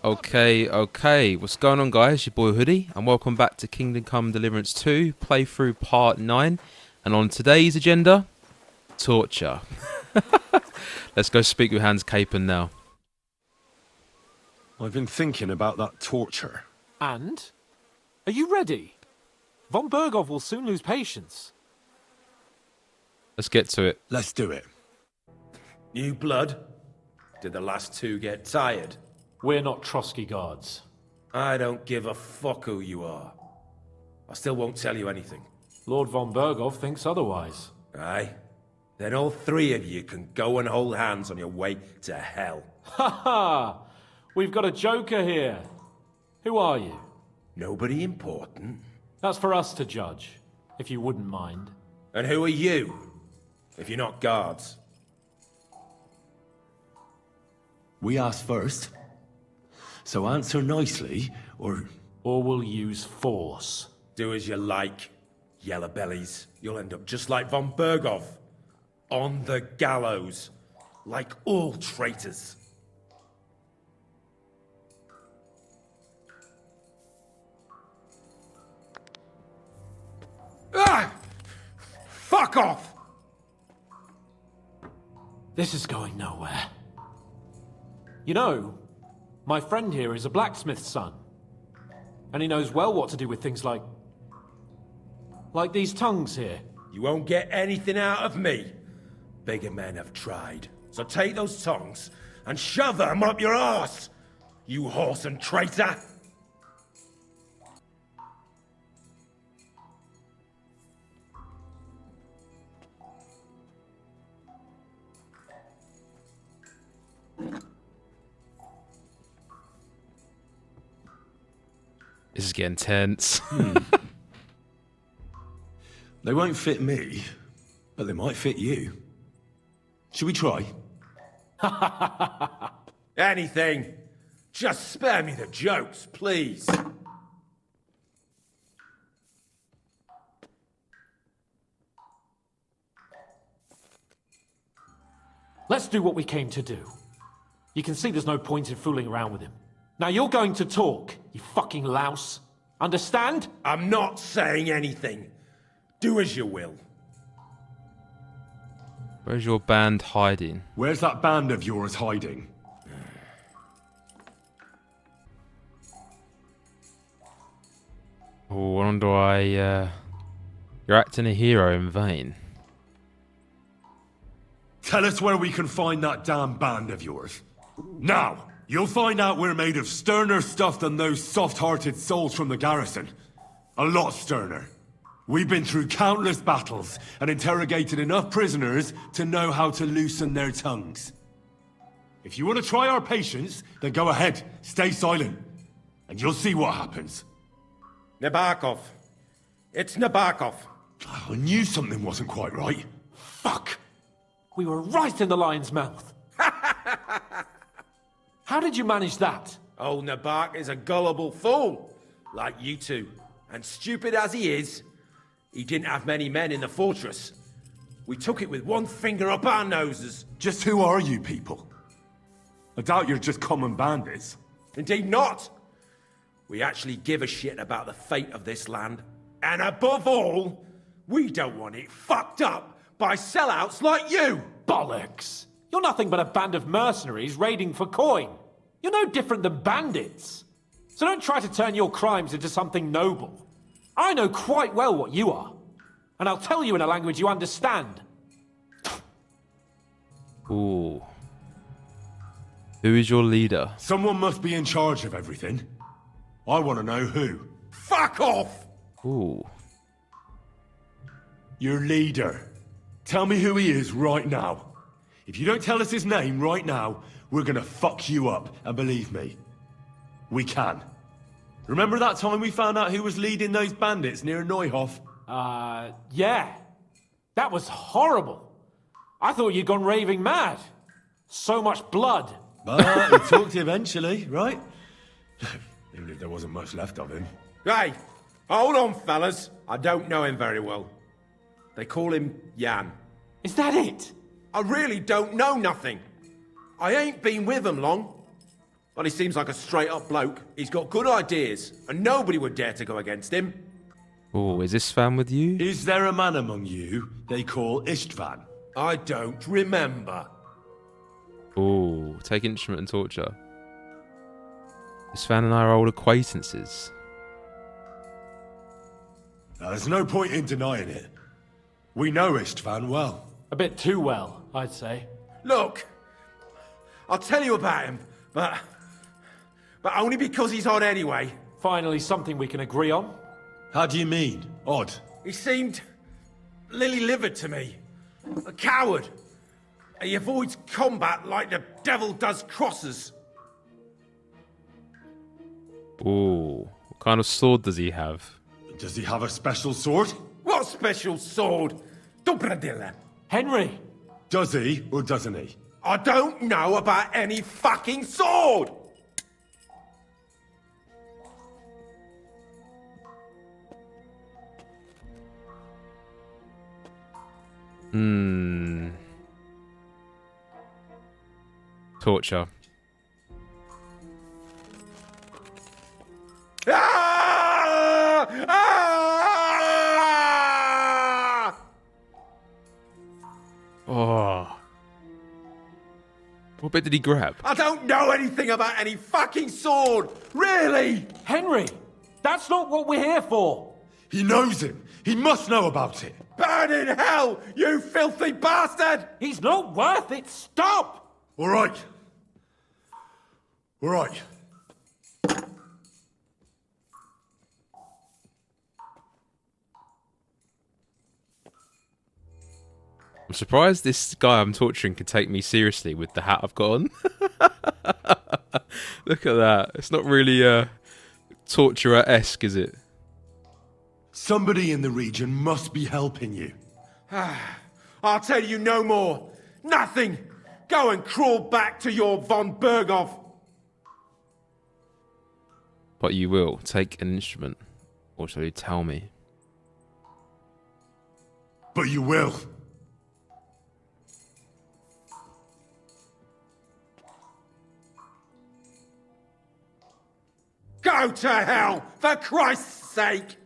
Okay. What's going on, guys? Your boy Hoody, and welcome back to Kingdom Come Deliverance 2, playthrough part 9. And on today's agenda, torture. Let's go speak with Hans Capen now. I've been thinking about that torture. And? Are you ready? Von Berghoff will soon lose patience. Let's get to it. Let's do it. New blood? Did the last two get tired? We're not Trotsky guards. I don't give a fuck who you are. I still won't tell you anything. Lord Von Berghoff thinks otherwise. Aye? Then all three of you can go and hold hands on your way to hell. Ha ha! We've got a joker here. Who are you? Nobody important. That's for us to judge, if you wouldn't mind. And who are you, if you're not guards? We asked first. So answer nicely, or... Or we'll use force. Do as you like, yellow bellies. You'll end up just like Von Berghoff. On the gallows. Like all traitors. Ah! Fuck off! This is going nowhere. You know, my friend here is a blacksmith's son. And he knows well what to do with things like these tongues here. You won't get anything out of me. Bigger men have tried. So take those tongues and shove them up your arse, you horse and traitor! This is getting tense. They won't fit me, but they might fit you. Should we try? Anything. Just spare me the jokes, please. Let's do what we came to do. You can see there's no point in fooling around with him. Now you're going to talk, you fucking louse. Understand? I'm not saying anything. Do as you will. Where's your band hiding? Where's that band of yours hiding? Oh, wonder why, you're acting a hero in vain. Tell us where we can find that damn band of yours. Now! You'll find out we're made of sterner stuff than those soft-hearted souls from the garrison. A lot sterner. We've been through countless battles and interrogated enough prisoners to know how to loosen their tongues. If you want to try our patience, then go ahead, stay silent, and you'll see what happens. Nabokov. It's Nabokov. Oh, I knew something wasn't quite right. Fuck! We were right in the lion's mouth. How did you manage that? Old Nabok is a gullible fool, like you two. And stupid as he is, he didn't have many men in the fortress. We took it with one finger up our noses. Just who are you people? I doubt you're just common bandits. Indeed not. We actually give a shit about the fate of this land. And above all, we don't want it fucked up by sellouts like you. Bollocks! You're nothing but a band of mercenaries raiding for coin. You're no different than bandits. So don't try to turn your crimes into something noble. I know quite well what you are. And I'll tell you in a language you understand. Ooh. Who is your leader? Someone must be in charge of everything. I want to know who. Fuck off! Ooh. Your leader. Tell me who he is right now. If you don't tell us his name right now, we're gonna fuck you up, and believe me, we can. Remember that time we found out who was leading those bandits near Neuhof? Yeah. That was horrible. I thought you'd gone raving mad. So much blood. But he talked eventually, right? Even if there wasn't much left of him. Hey, hold on, fellas. I don't know him very well. They call him Jan. Is that it? I really don't know nothing. I ain't been with them long. Well, he seems like a straight-up bloke. He's got good ideas, and nobody would dare to go against him. Oh, is this fan with you? Is there a man among you they call Istvan? I don't remember. Oh, take instrument and torture. This fan and I are old acquaintances. There's no point in denying it. We know Istvan well. A bit too well, I'd say. Look, I'll tell you about him, but only because he's odd anyway. Finally, something we can agree on. How do you mean? Odd? He seemed lily-livered to me. A coward. He avoids combat like the devil does crosses. Oh, what kind of sword does he have? Does he have a special sword? What special sword? Dobradilla. Henry! Does he or doesn't he? I don't know about any fucking sword! Torture. Ah! Ah! Oh. What bit did he grab? I don't know anything about any fucking sword! Really! Henry! That's not what we're here for! He knows him. He must know about it. Burn in hell, you filthy bastard! He's not worth it! Stop! All right. All right. I'm surprised this guy I'm torturing can take me seriously with the hat I've got on. Look at that. It's not really torturer-esque, is it? Somebody in the region must be helping you. I'll tell you no more. Nothing. Go and crawl back to your von Berghoff. But you will. Take an instrument. Or shall you tell me? But you will. Go to hell, for Christ's sake!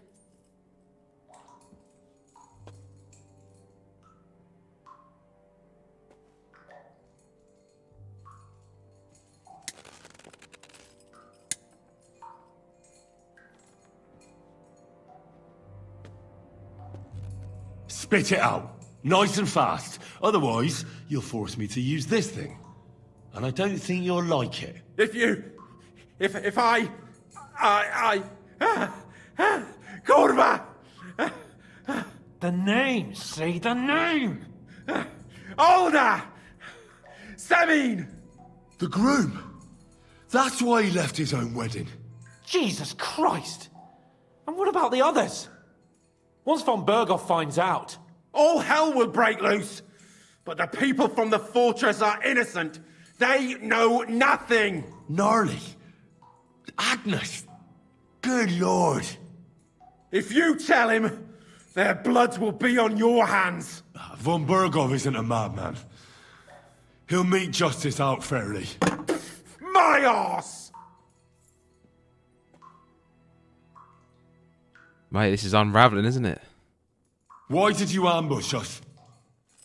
Spit it out. Nice and fast. Otherwise, you'll force me to use this thing. And I don't think you'll like it. If I... Kurva! The name! Say the name! Older! Semine! The groom. That's why he left his own wedding. Jesus Christ! And what about the others? Once von Berghoff finds out... All hell will break loose! But the people from the fortress are innocent! They know nothing! Gnarly. Agnes. Good lord. If you tell him, their blood will be on your hands! Von Berghoff isn't a madman. He'll mete justice out fairly. My arse! Mate, this is unraveling, isn't it? Why did you ambush us?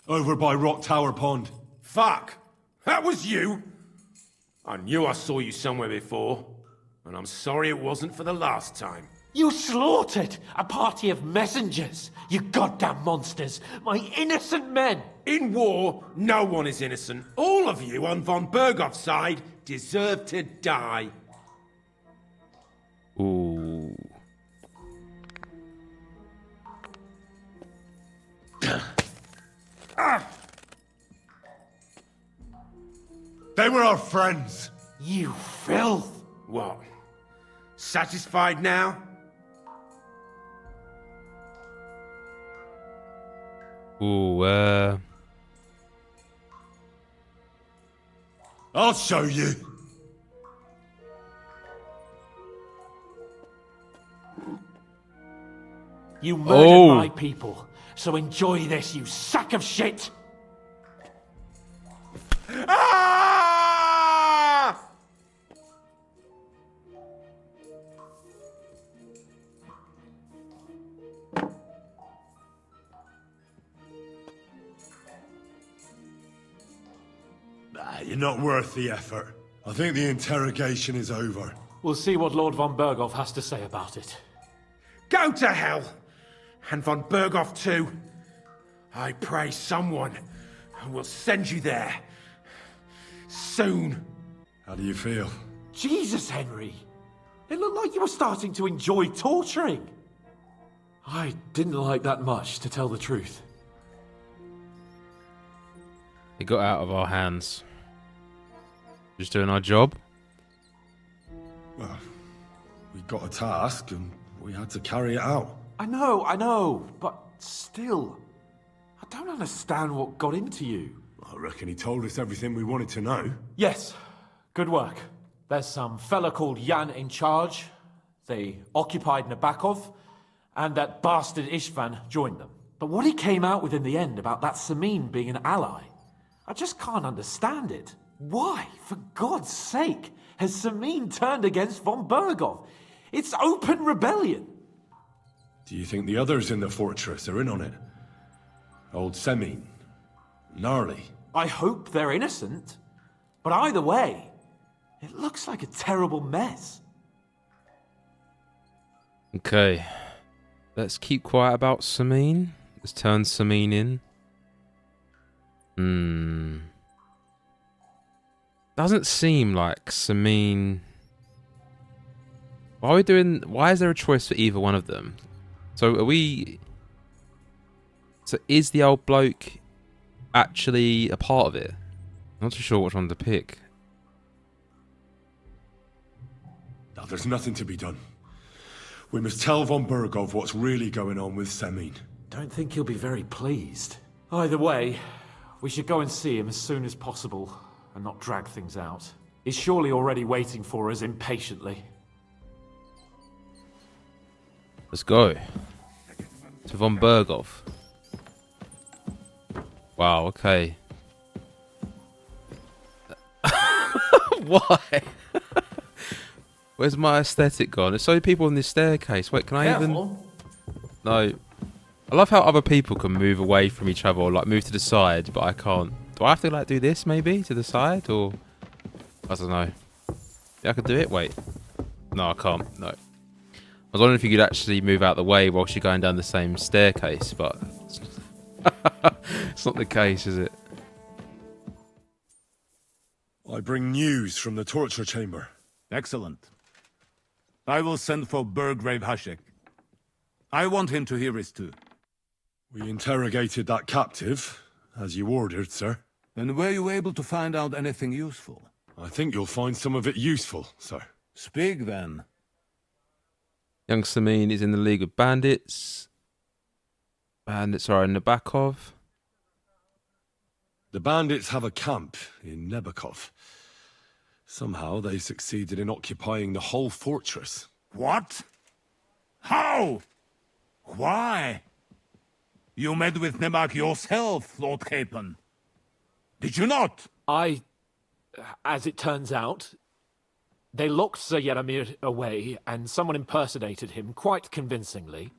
Over by Rock Tower Pond. Fuck! That was you! I knew I saw you somewhere before, and I'm sorry it wasn't for the last time. You slaughtered a party of messengers! You goddamn monsters! My innocent men! In war, no one is innocent. All of you on von Berghoff's side deserve to die. Ooh. They were our friends. You filth! What? Satisfied now? Ooh, I'll show you. You murdered Oh. my people, so enjoy this, you sack of shit! Ah! You're not worth the effort. I think the interrogation is over. We'll see what Lord von Berghoff has to say about it. Go to hell! And von Berghoff too. I pray someone will send you there. Soon. How do you feel? Jesus, Henry! It looked like you were starting to enjoy torturing. I didn't like that much, to tell the truth. It got out of our hands. Just doing our job. Well, we got a task and we had to carry it out. I know, but still. I don't understand what got into you. I reckon he told us everything we wanted to know. Yes, good work. There's some fella called Jan in charge. They occupied Nabokov, and that bastard Istvan joined them. But what he came out with in the end about that Semine being an ally, I just can't understand it. Why, for God's sake, has Semine turned against von Berghoff? It's open rebellion. Do you think the others in the fortress are in on it? Old Semine? Gnarly? I hope they're innocent. But either way, it looks like a terrible mess. Okay. Let's keep quiet about Semine. Let's turn Semine in. Doesn't seem like Semine... Why is there a choice for either one of them? So are we... So is the old bloke actually a part of it? I'm not too sure which one to pick. Now there's nothing to be done. We must tell von Berghoff what's really going on with Semine. Don't think he'll be very pleased. Either way, we should go and see him as soon as possible and not drag things out. He's surely already waiting for us impatiently. Let's go. To von Berghoff. Wow, okay. Why? Where's my aesthetic gone? There's so many people on this staircase. Wait, can I even... No. I love how other people can move away from each other or like move to the side, but I can't. Do I have to like do this maybe to the side or... I don't know. Yeah, I could do it. Wait. No, I can't. No. I was wondering if you could actually move out the way whilst you're going down the same staircase, but... It's not the case, is it? I bring news from the torture chamber. Excellent. I will send for Burgrave Hashek. I want him to hear it too. We interrogated that captive, as you ordered, sir. And were you able to find out anything useful? I think you'll find some of it useful, sir. Speak then. Young Semine is in the League of Bandits. Bandits are in Nabokov. The bandits have a camp in Nabokov. Somehow they succeeded in occupying the whole fortress. What? How? Why? You met with Nemak yourself, Lord Capon. Did you not? As it turns out, they locked Sir Yaramir away and someone impersonated him quite convincingly.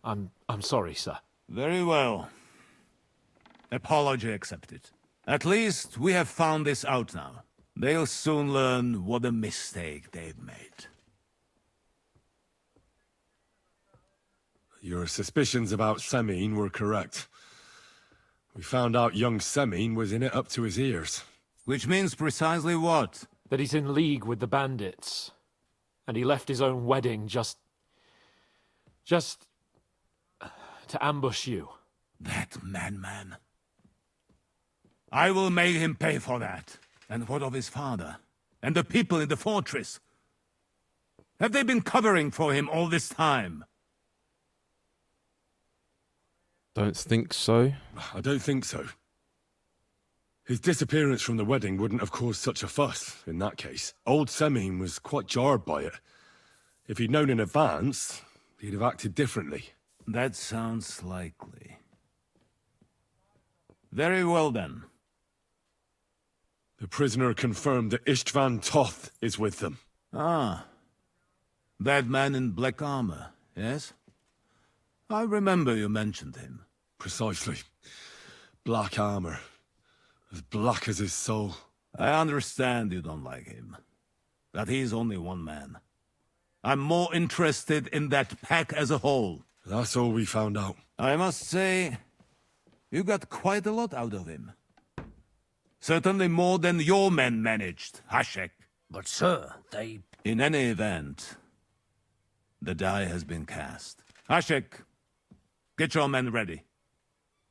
I'm sorry, sir. Very well. Apology accepted. At least we have found this out now. They'll soon learn what a mistake they've made. Your suspicions about Semine were correct. We found out young Semine was in it up to his ears. Which means precisely what? That he's in league with the bandits. And he left his own wedding just to ambush you. That madman. I will make him pay for that. And what of his father? And the people in the fortress? Have they been covering for him all this time? Don't think so. I don't think so. His disappearance from the wedding wouldn't have caused such a fuss, in that case. Old Semine was quite jarred by it. If he'd known in advance, he'd have acted differently. That sounds likely. Very well then. The prisoner confirmed that Istvan Toth is with them. Ah. That man in black armor, yes? I remember you mentioned him. Precisely. Black armor. As black as his soul. I understand you don't like him. That he's only one man. I'm more interested in that pack as a whole. That's all we found out. I must say, you got quite a lot out of him. Certainly more than your men managed, Hashek. But sir, they... In any event, the die has been cast. Hashek, get your men ready.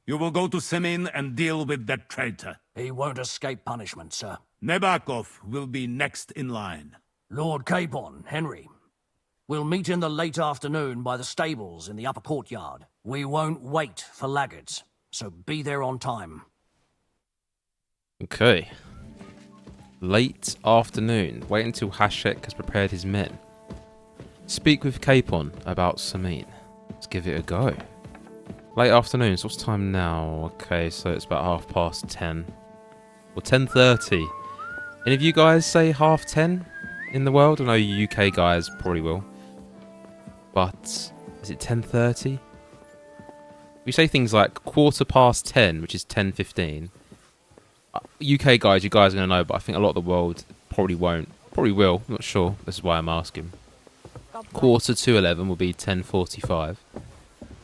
You will go to Semine and deal with that traitor. He won't escape punishment, sir. Nebakov will be next in line. Lord Capon, Henry. We'll meet in the late afternoon by the stables in the upper courtyard. We won't wait for laggards, so be there on time. Okay. Late afternoon. Wait until Hashek has prepared his men. Speak with Capon about Semine. Let's give it a go. Late afternoon. So what's time now? Okay, so it's about 10:30. Or 10:30. Any of you guys say 10:30 in the world? I know you UK guys probably will. But is it 10:30? We say things like 10:15, which is 10:15. UK guys, you guys are going to know, but I think a lot of the world probably won't. Probably will, I'm not sure. This is why I'm asking. 11:15 will be 10:45.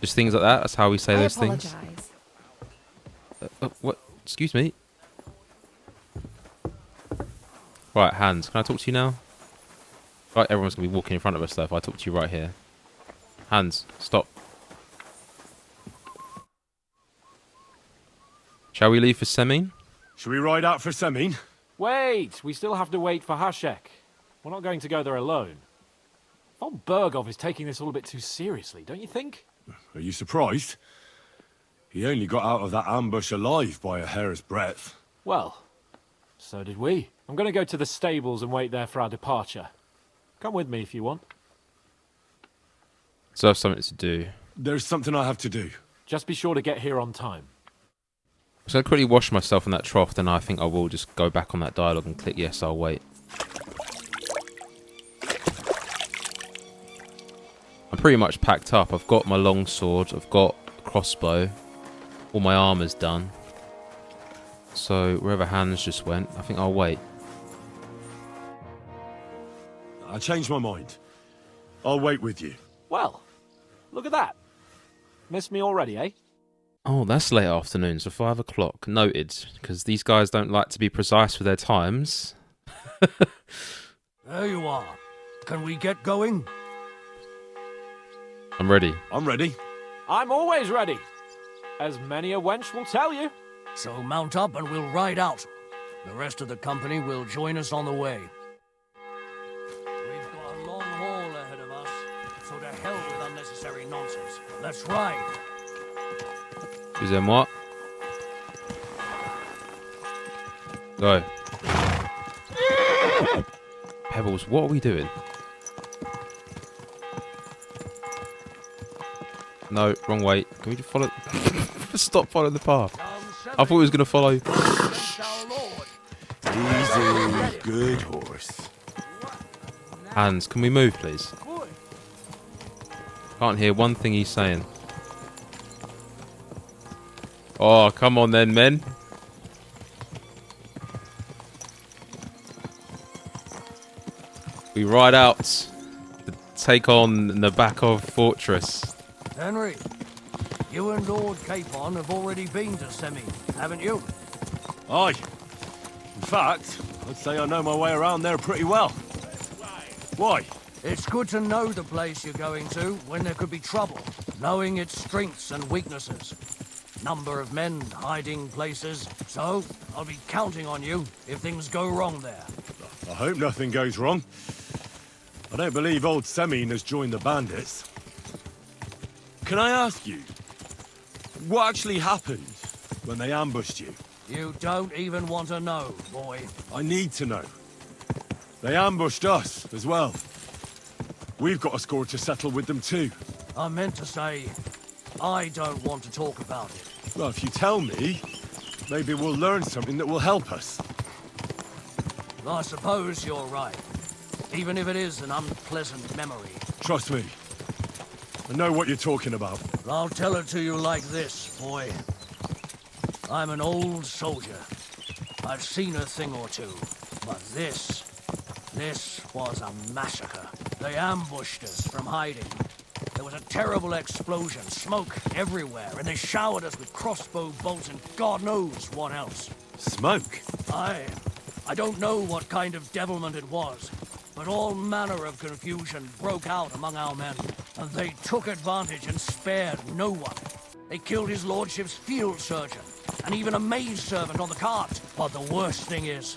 Just things like that, that's how we say those things. What? Excuse me? Right, Hans, can I talk to you now? Right, everyone's going to be walking in front of us though if I talk to you right here. Hans, stop. Shall we leave for Semine? Shall we ride out for Semine? Wait, we still have to wait for Hashek. We're not going to go there alone. Von Bergov is taking this all a bit too seriously, don't you think? Are you surprised? He only got out of that ambush alive by a hair's breadth. Well, so did we. I'm going to go to the stables and wait there for our departure. Come with me if you want. So I have something to do. There's something I have to do. Just be sure to get here on time. So I'll quickly wash myself in that trough, then I think I will just go back on that dialogue and click yes, I'll wait. I'm pretty much packed up. I've got my long sword, I've got a crossbow, all my armour's done. So wherever Hans just went, I think I'll wait. I changed my mind. I'll wait with you. Well, look at that. Missed me already, eh? Oh, that's late afternoon, so 5 o'clock. Noted, because these guys don't like to be precise with their times. There you are. Can we get going? I'm ready. I'm ready. I'm always ready. As many a wench will tell you. So mount up and we'll ride out. The rest of the company will join us on the way. We've got a long haul ahead of us, so to hell with unnecessary nonsense. Let's ride. Excusez-moi. Go. Pebbles, what are we doing? No, wrong way. Can we just follow... Stop following the path. I thought we was going to follow... Easy, good horse. Hans, can we move, please? Can't hear one thing he's saying. Oh, come on then, men. We ride out to take on the back of Fortress. Henry, you and Lord Capon have already been to Semine, haven't you? Aye. In fact, I'd say I know my way around there pretty well. Why? It's good to know the place you're going to when there could be trouble, knowing its strengths and weaknesses. Number of men, hiding places, so I'll be counting on you if things go wrong there. I hope nothing goes wrong. I don't believe old Semine has joined the bandits. Can I ask you, what actually happened when they ambushed you? You don't even want to know, boy. I need to know. They ambushed us as well. We've got a score to settle with them too. I meant to say, I don't want to talk about it. Well, if you tell me, maybe we'll learn something that will help us. I suppose you're right, even if it is an unpleasant memory. Trust me. I know what you're talking about. I'll tell it to you like this, boy. I'm an old soldier. I've seen a thing or two, but this was a massacre. They ambushed us from hiding. There was a terrible explosion, smoke everywhere, and they showered us with crossbow bolts and God knows what else. Smoke? I don't know what kind of devilment it was, but all manner of confusion broke out among our men, and they took advantage and spared no one. They killed his lordship's field surgeon, and even a maid servant on the cart. But the worst thing is,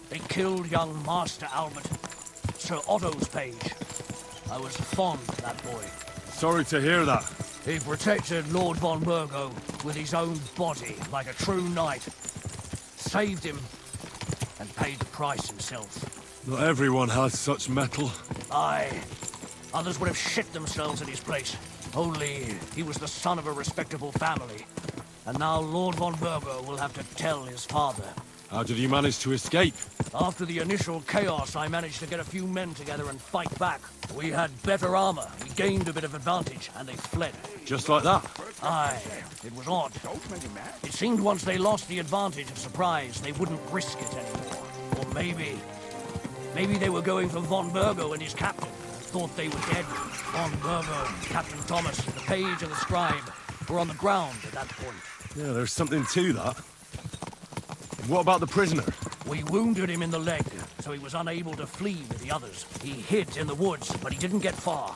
they killed young Master Albert, Sir Otto's page. I was fond of that boy. Sorry to hear that. He protected Lord von Burgo with his own body like a true knight. Saved him, and paid the price himself. Not everyone has such metal. Aye. Others would have shit themselves in his place. Only he was the son of a respectable family. And now Lord von Burgo will have to tell his father. How did you manage to escape? After the initial chaos, I managed to get a few men together and fight back. We had better armor, we gained a bit of advantage, and they fled. Just like that? Aye, it was odd. It seemed once they lost the advantage of surprise, they wouldn't risk it anymore. Or maybe they were going for von Burgo and his captain. Thought they were dead. Von Burgo, Captain Thomas, the page and the scribe were on the ground at that point. Yeah, there's something to that. What about the prisoner? We wounded him in the leg, so he was unable to flee with the others. He hid in the woods, but he didn't get far.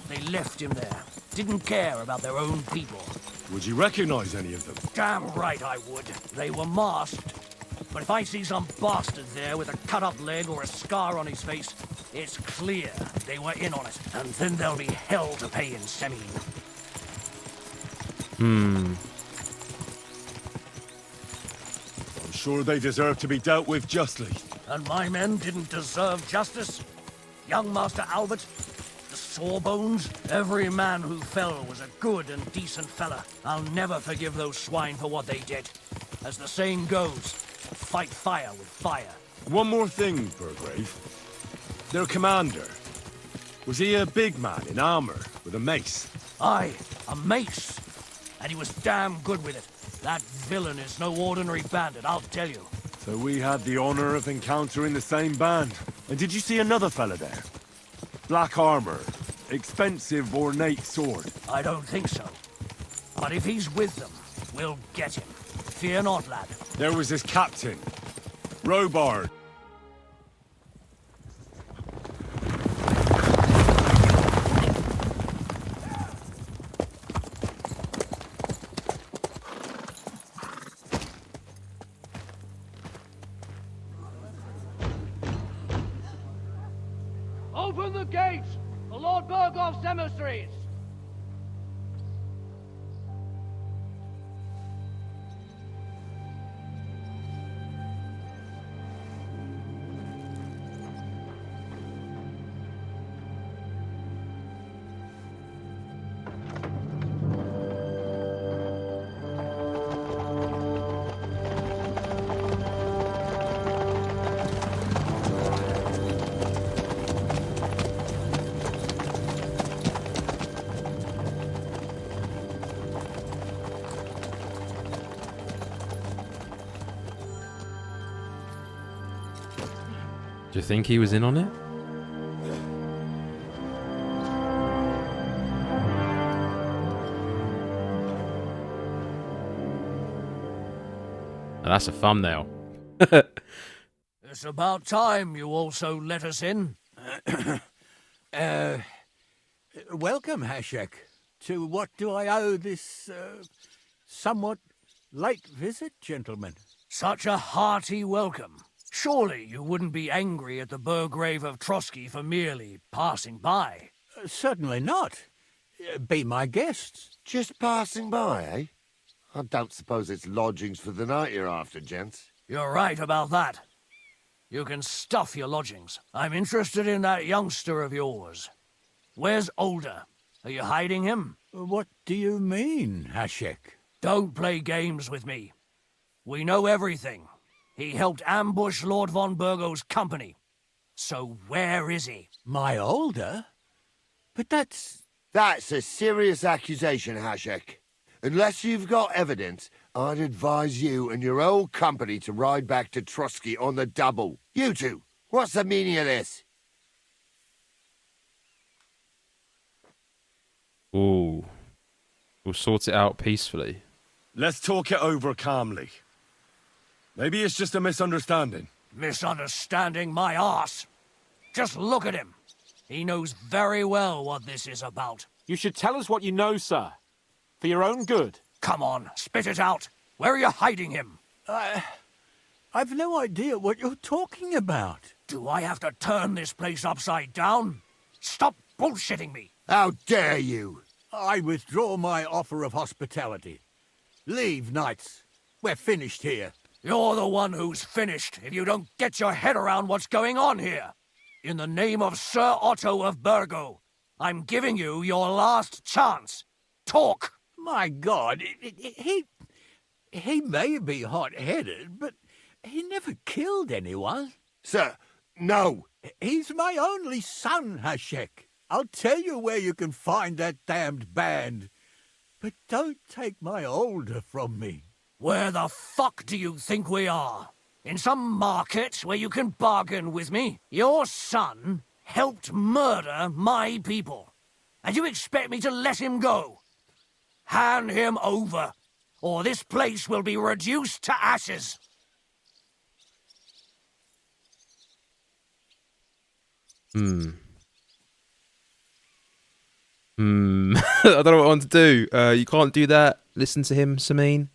They left him there. Didn't care about their own people. Would you recognize any of them? Damn right I would. They were masked. But if I see some bastard there with a cut-up leg or a scar on his face, it's clear they were in on it. And then there'll be hell to pay in Semine. I'm sure they deserve to be dealt with justly. And my men didn't deserve justice? Young Master Albert? The Sawbones? Every man who fell was a good and decent fella. I'll never forgive those swine for what they did. As the saying goes, fight fire with fire. One more thing, Burgrave. Their commander. Was he a big man in armor with a mace? Aye, a mace. And he was damn good with it. That villain is no ordinary bandit, I'll tell you. So we had the honor of encountering the same band. And did you see another fella there? Black armor, expensive ornate sword. I don't think so. But if he's with them, we'll get him. Fear not, lad. There was his captain, Robard. Open the gates! The Lord Burgoff's emissaries! Do you think he was in on it? Now that's a thumbnail. It's about time you also let us in. Welcome, Hashek. To what do I owe this, somewhat late visit, gentlemen? Such a hearty welcome. Surely you wouldn't be angry at the Burgrave of Trotsky for merely passing by. Certainly not. Be my guests. Just passing by, eh? I don't suppose it's lodgings for the night you're after, gents. You're right about that. You can stuff your lodgings. I'm interested in that youngster of yours. Where's Older? Are you hiding him? What do you mean, Hashek? Don't play games with me. We know everything. He helped ambush Lord von Burgo's company. So where is he? My Older? But that's... That's a serious accusation, Hashek. Unless you've got evidence, I'd advise you and your old company to ride back to Trusky on the double. You two, what's the meaning of this? Ooh. We'll sort it out peacefully. Let's talk it over calmly. Maybe it's just a misunderstanding. Misunderstanding my arse. Just look at him. He knows very well what this is about. You should tell us what you know, sir. For your own good. Come on, spit it out. Where are you hiding him? I've no idea what you're talking about. Do I have to turn this place upside down? Stop bullshitting me. How dare you? I withdraw my offer of hospitality. Leave, knights. We're finished here. You're the one who's finished if you don't get your head around what's going on here. In the name of Sir Otto of Burgo, I'm giving you your last chance. Talk! My God, he may be hot-headed, but he never killed anyone. Sir, no. He's my only son, Hashek. I'll tell you where you can find that damned band. But don't take my older from me. Where the fuck do you think we are? In some market where you can bargain with me? Your son helped murder my people. And you expect me to let him go? Hand him over, or this place will be reduced to ashes. I don't know what I want to do. You can't do that. Listen to him, Semine.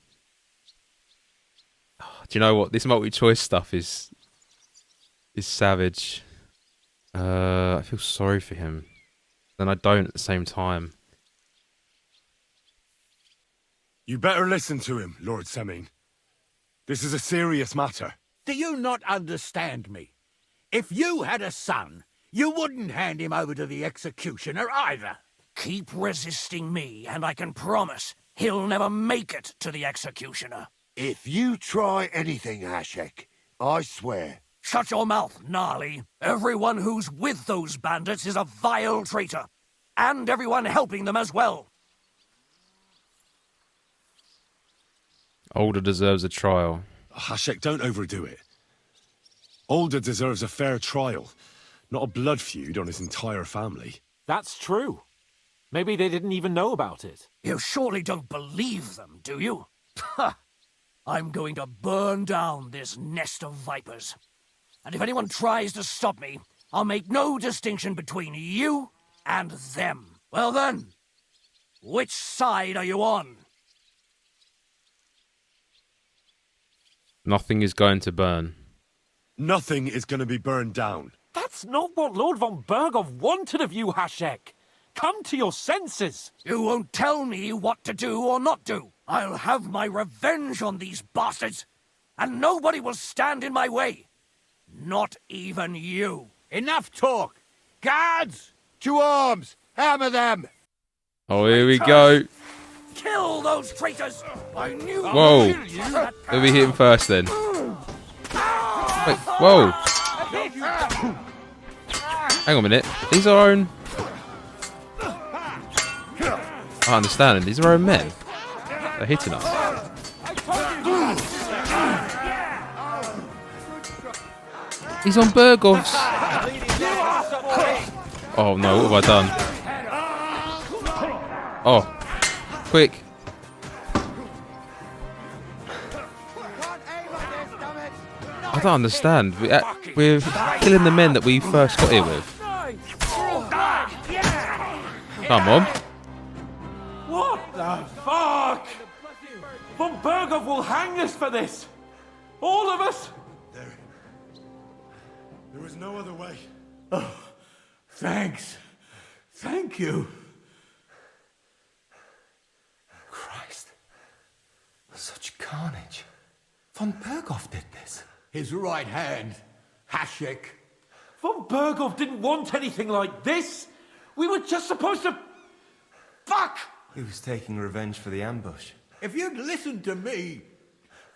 Oh, do you know what? This multi-choice stuff is savage. I feel sorry for him. Then I don't at the same time. You better listen to him, Lord Semine. This is a serious matter. Do you not understand me? If you had a son, you wouldn't hand him over to the executioner either. Keep resisting me, and I can promise he'll never make it to the executioner. If you try anything, Hashek, I swear. Shut your mouth, Gnarly. Everyone who's with those bandits is a vile traitor. And everyone helping them as well. Older deserves a trial. Hashek, don't overdo it. Older deserves a fair trial, not a blood feud on his entire family. That's true. Maybe they didn't even know about it. You surely don't believe them, do you? Ha! I'm going to burn down this nest of vipers. And if anyone tries to stop me, I'll make no distinction between you and them. Well then, which side are you on? Nothing is going to burn. Nothing is going to be burned down. That's not what Lord von Bergov wanted of you, Hashek. Come to your senses. You won't tell me what to do or not do. I'll have my revenge on these bastards, and nobody will stand in my way. Not even you. Enough talk. Guards! To arms! Hammer them! Oh, here we go. Kill those traitors! I knew. Whoa. Let me hit him first then. Wait, whoa. Hang on a minute. These are our own... I understand. These are our own men. They're hitting us. He's on Bergov's. Oh no, what have I done? Oh, quick. I don't understand. We're killing the men that we first got here with. Come on. What the fuck? Von Bergov will hang us for this. All of us. There was no other way. Oh, thanks. Thank you. Christ. Such carnage. Von Bergov did this. His right hand, Hashek. Von Bergov didn't want anything like this. We were just supposed to... Fuck! He was taking revenge for the ambush. If you'd listened to me,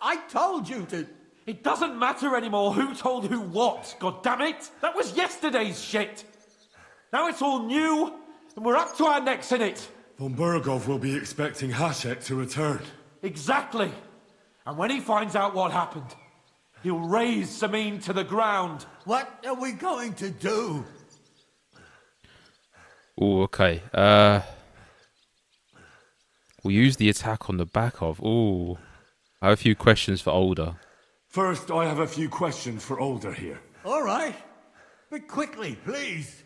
I told you to... It doesn't matter anymore who told who what, goddammit! That was yesterday's shit! Now it's all new, and we're up to our necks in it! Von Bergov will be expecting Hashek to return. Exactly! And when he finds out what happened, he'll raise Semine to the ground. What are we going to do? Oh, okay. We'll use the attack on the back of. Oh, I have a few questions for Older. First, I have a few questions for Older here. All right. But quickly, please.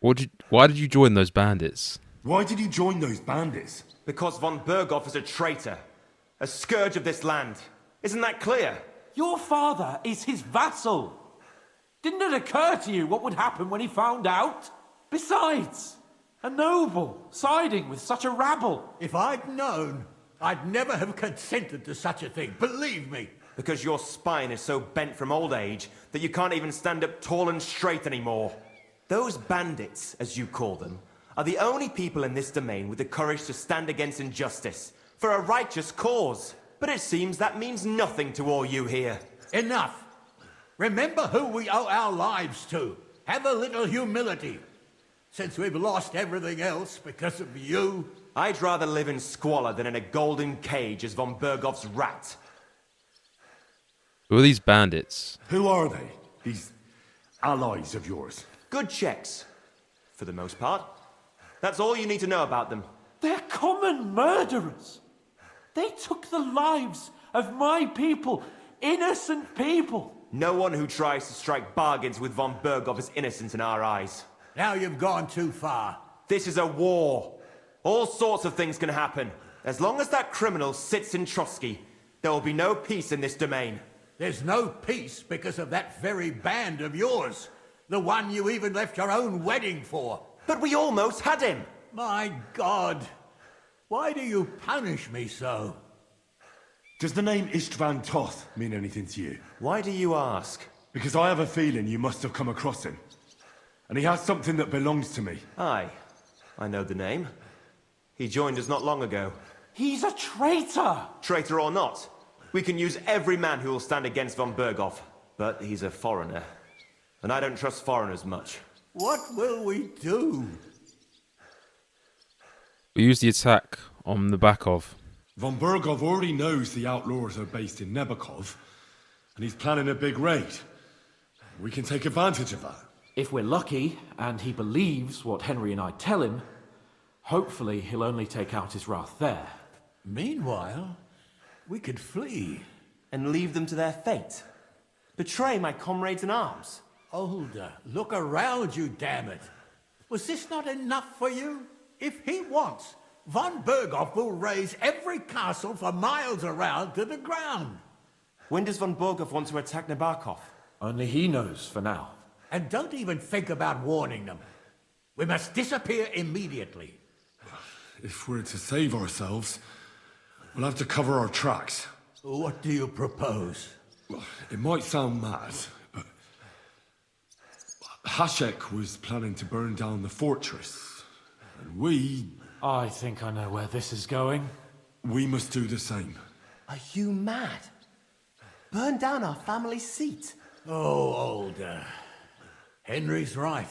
Why did you join those bandits? Why did you join those bandits? Because von Berghoff is a traitor. A scourge of this land. Isn't that clear? Your father is his vassal. Didn't it occur to you what would happen when he found out? Besides, a noble siding with such a rabble. If I'd known, I'd never have consented to such a thing, believe me. Because your spine is so bent from old age that you can't even stand up tall and straight anymore. Those bandits, as you call them, are the only people in this domain with the courage to stand against injustice for a righteous cause. But it seems that means nothing to all you here. Enough. Remember who we owe our lives to. Have a little humility. Since we've lost everything else because of you. I'd rather live in squalor than in a golden cage as von Berghoff's rat. Who are these bandits? Who are they? These allies of yours? Good checks, for the most part. That's all you need to know about them. They're common murderers. They took the lives of my people, innocent people. No one who tries to strike bargains with von Berghoff is innocent in our eyes. Now you've gone too far. This is a war. All sorts of things can happen. As long as that criminal sits in Trotsky, there will be no peace in this domain. There's no peace because of that very band of yours. The one you even left your own wedding for. But we almost had him. My God. Why do you punish me so? Does the name Istvan Toth mean anything to you? Why do you ask? Because I have a feeling you must have come across him. And he has something that belongs to me. Aye, I know the name. He joined us not long ago. He's a traitor! Traitor or not, we can use every man who will stand against von Berghoff. But he's a foreigner. And I don't trust foreigners much. What will we do? We use the attack on the back of. Von Berghoff already knows the outlaws are based in Nebakov, and he's planning a big raid. We can take advantage of that. If we're lucky, and he believes what Henry and I tell him, hopefully he'll only take out his wrath there. Meanwhile, we could flee. And leave them to their fate. Betray my comrades in arms. Older, look around you, damn it. Was this not enough for you? If he wants, von Berghoff will raise every castle for miles around to the ground. When does von Berghoff want to attack Nabokov? Only he knows for now. And don't even think about warning them. We must disappear immediately. If we're to save ourselves, we'll have to cover our tracks. What do you propose? Well, it might sound mad, but Hashek was planning to burn down the fortress. And I think I know where this is going. we must do the same. Are you mad? Burn down our family seat? Oh, Older. Henry's right.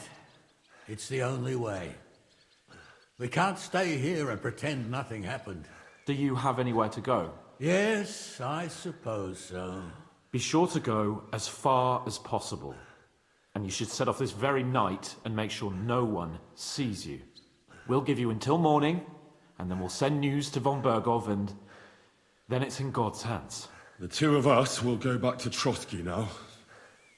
It's the only way. We can't stay here and pretend nothing happened. Do you have anywhere to go? Yes, I suppose so. Be sure to go as far as possible. And you should set off this very night and make sure no one sees you. We'll give you until morning, and then we'll send news to von Berghoff, and then it's in God's hands. The two of us will go back to Trotsky now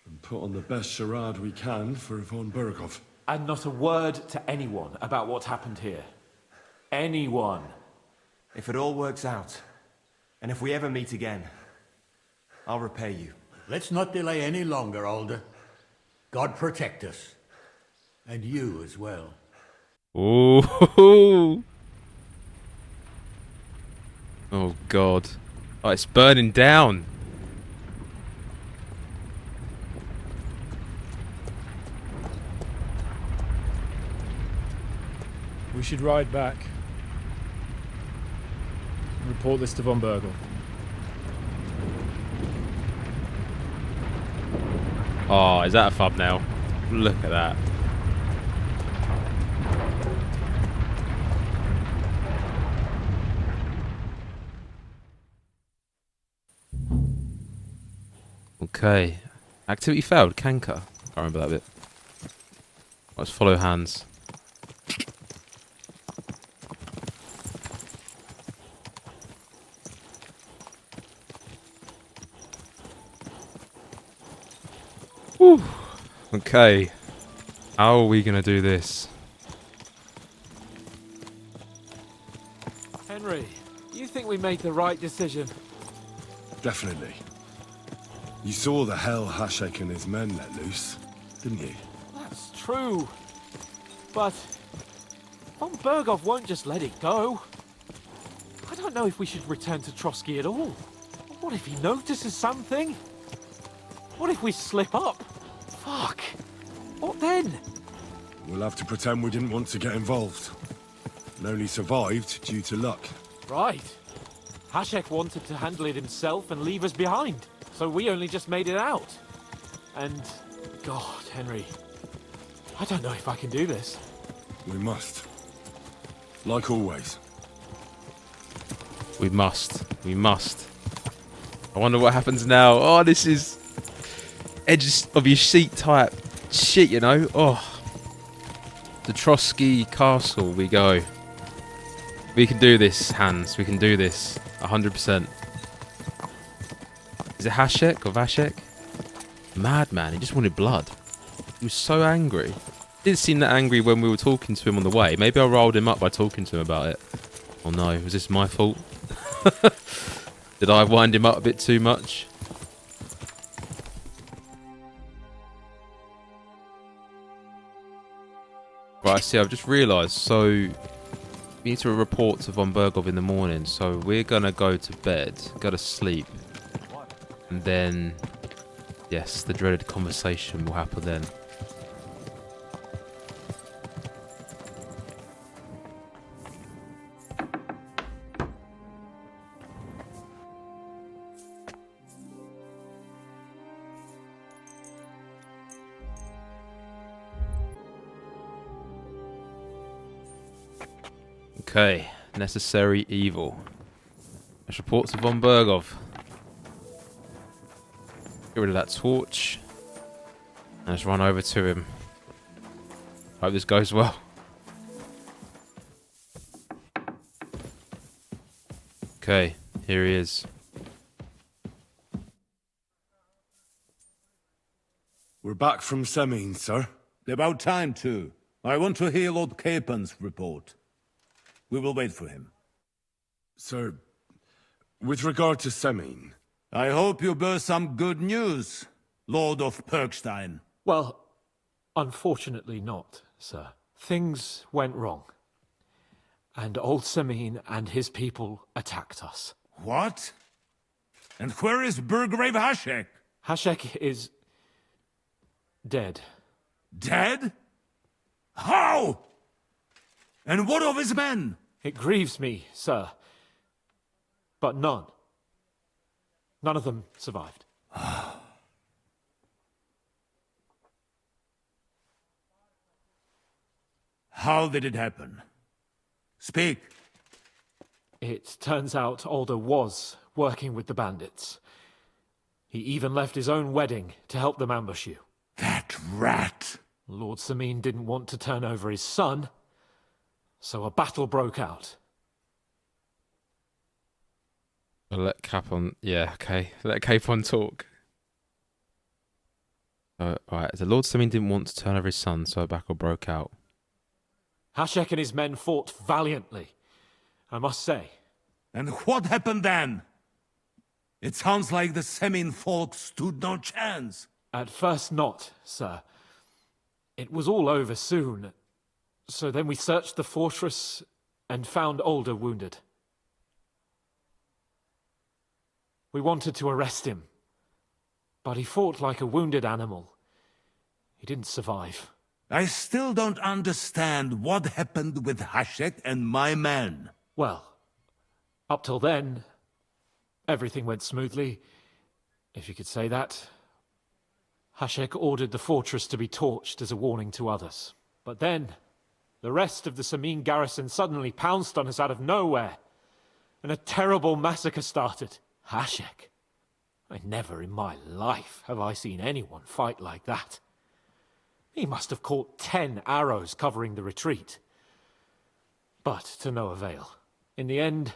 and put on the best charade we can for von Berghoff. And not a word to anyone about what happened here. Anyone. If it all works out, and if we ever meet again, I'll repay you. Let's not delay any longer, Older. God protect us. And you as well. Oh, oh God. Oh, it's burning down. We should ride back. Report this to von Berghoff. Oh, is that a thumbnail? Look at that. Okay. Activity failed. Kanka. Can't remember that bit. Let's follow hands. Whew. Okay. How are we going to do this? Henry, you think we made the right decision? Definitely. You saw the hell Hashek and his men let loose, didn't you? That's true. But von Bergov won't just let it go. I don't know if we should return to Trotsky at all. What if he notices something? What if we slip up? Fuck. What then? We'll have to pretend we didn't want to get involved. And only survived due to luck. Right. Hashek wanted to handle it himself and leave us behind. So we only just made it out. And... God, Henry. I don't know if I can do this. We must. Like always. We must. We must. I wonder what happens now. Oh, this is... edge of your seat type shit, you know? Oh. The Trotsky Castle we go. We can do this, Hans. We can do this. 100%. Is it Hashek or Vashek? Madman. He just wanted blood. He was so angry. Didn't seem that angry when we were talking to him on the way. Maybe I rolled him up by talking to him about it. Oh no, was this my fault? Did I wind him up a bit too much? Right, see, I've just realised, so we need to report to von Bergov in the morning, so we're gonna go to bed, go to sleep, and then, yes, the dreaded conversation will happen then. Okay, necessary evil. Let's report to von Bergov. Get rid of that torch. And let's run over to him. Hope this goes well. Okay, here he is. We're back from Semine, sir. About time, too. I want to hear Lord Capen's report. We will wait for him. Sir, with regard to Semine... I hope you bear some good news, Lord of Perkstein. Well, unfortunately not, sir. Things went wrong. And old Semine and his people attacked us. What? And where is Burgrave Hashek? Hashek is... dead. Dead? How? And what of his men? It grieves me, sir. But none. None of them survived. How did it happen? Speak. It turns out Alder was working with the bandits. He even left his own wedding to help them ambush you. That rat! Lord Semine didn't want to turn over his son, so a battle broke out. I'll let Capon... Yeah, okay. Let Capon talk. Alright, the Lord Semine didn't want to turn over his son, so a battle broke out. Hashek and his men fought valiantly, I must say. And what happened then? It sounds like the Semine folk stood no chance. At first not, sir. It was all over soon. So then we searched the fortress and found Alder wounded. We wanted to arrest him, but he fought like a wounded animal. He didn't survive. I still don't understand what happened with Hashek and my men. Well, up till then, everything went smoothly, if you could say that. Hashek ordered the fortress to be torched as a warning to others. But then, the rest of the Semine garrison suddenly pounced on us out of nowhere, and a terrible massacre started. Hashek. Never in my life have I seen anyone fight like that. He must have caught 10 arrows covering the retreat. But to no avail. In the end,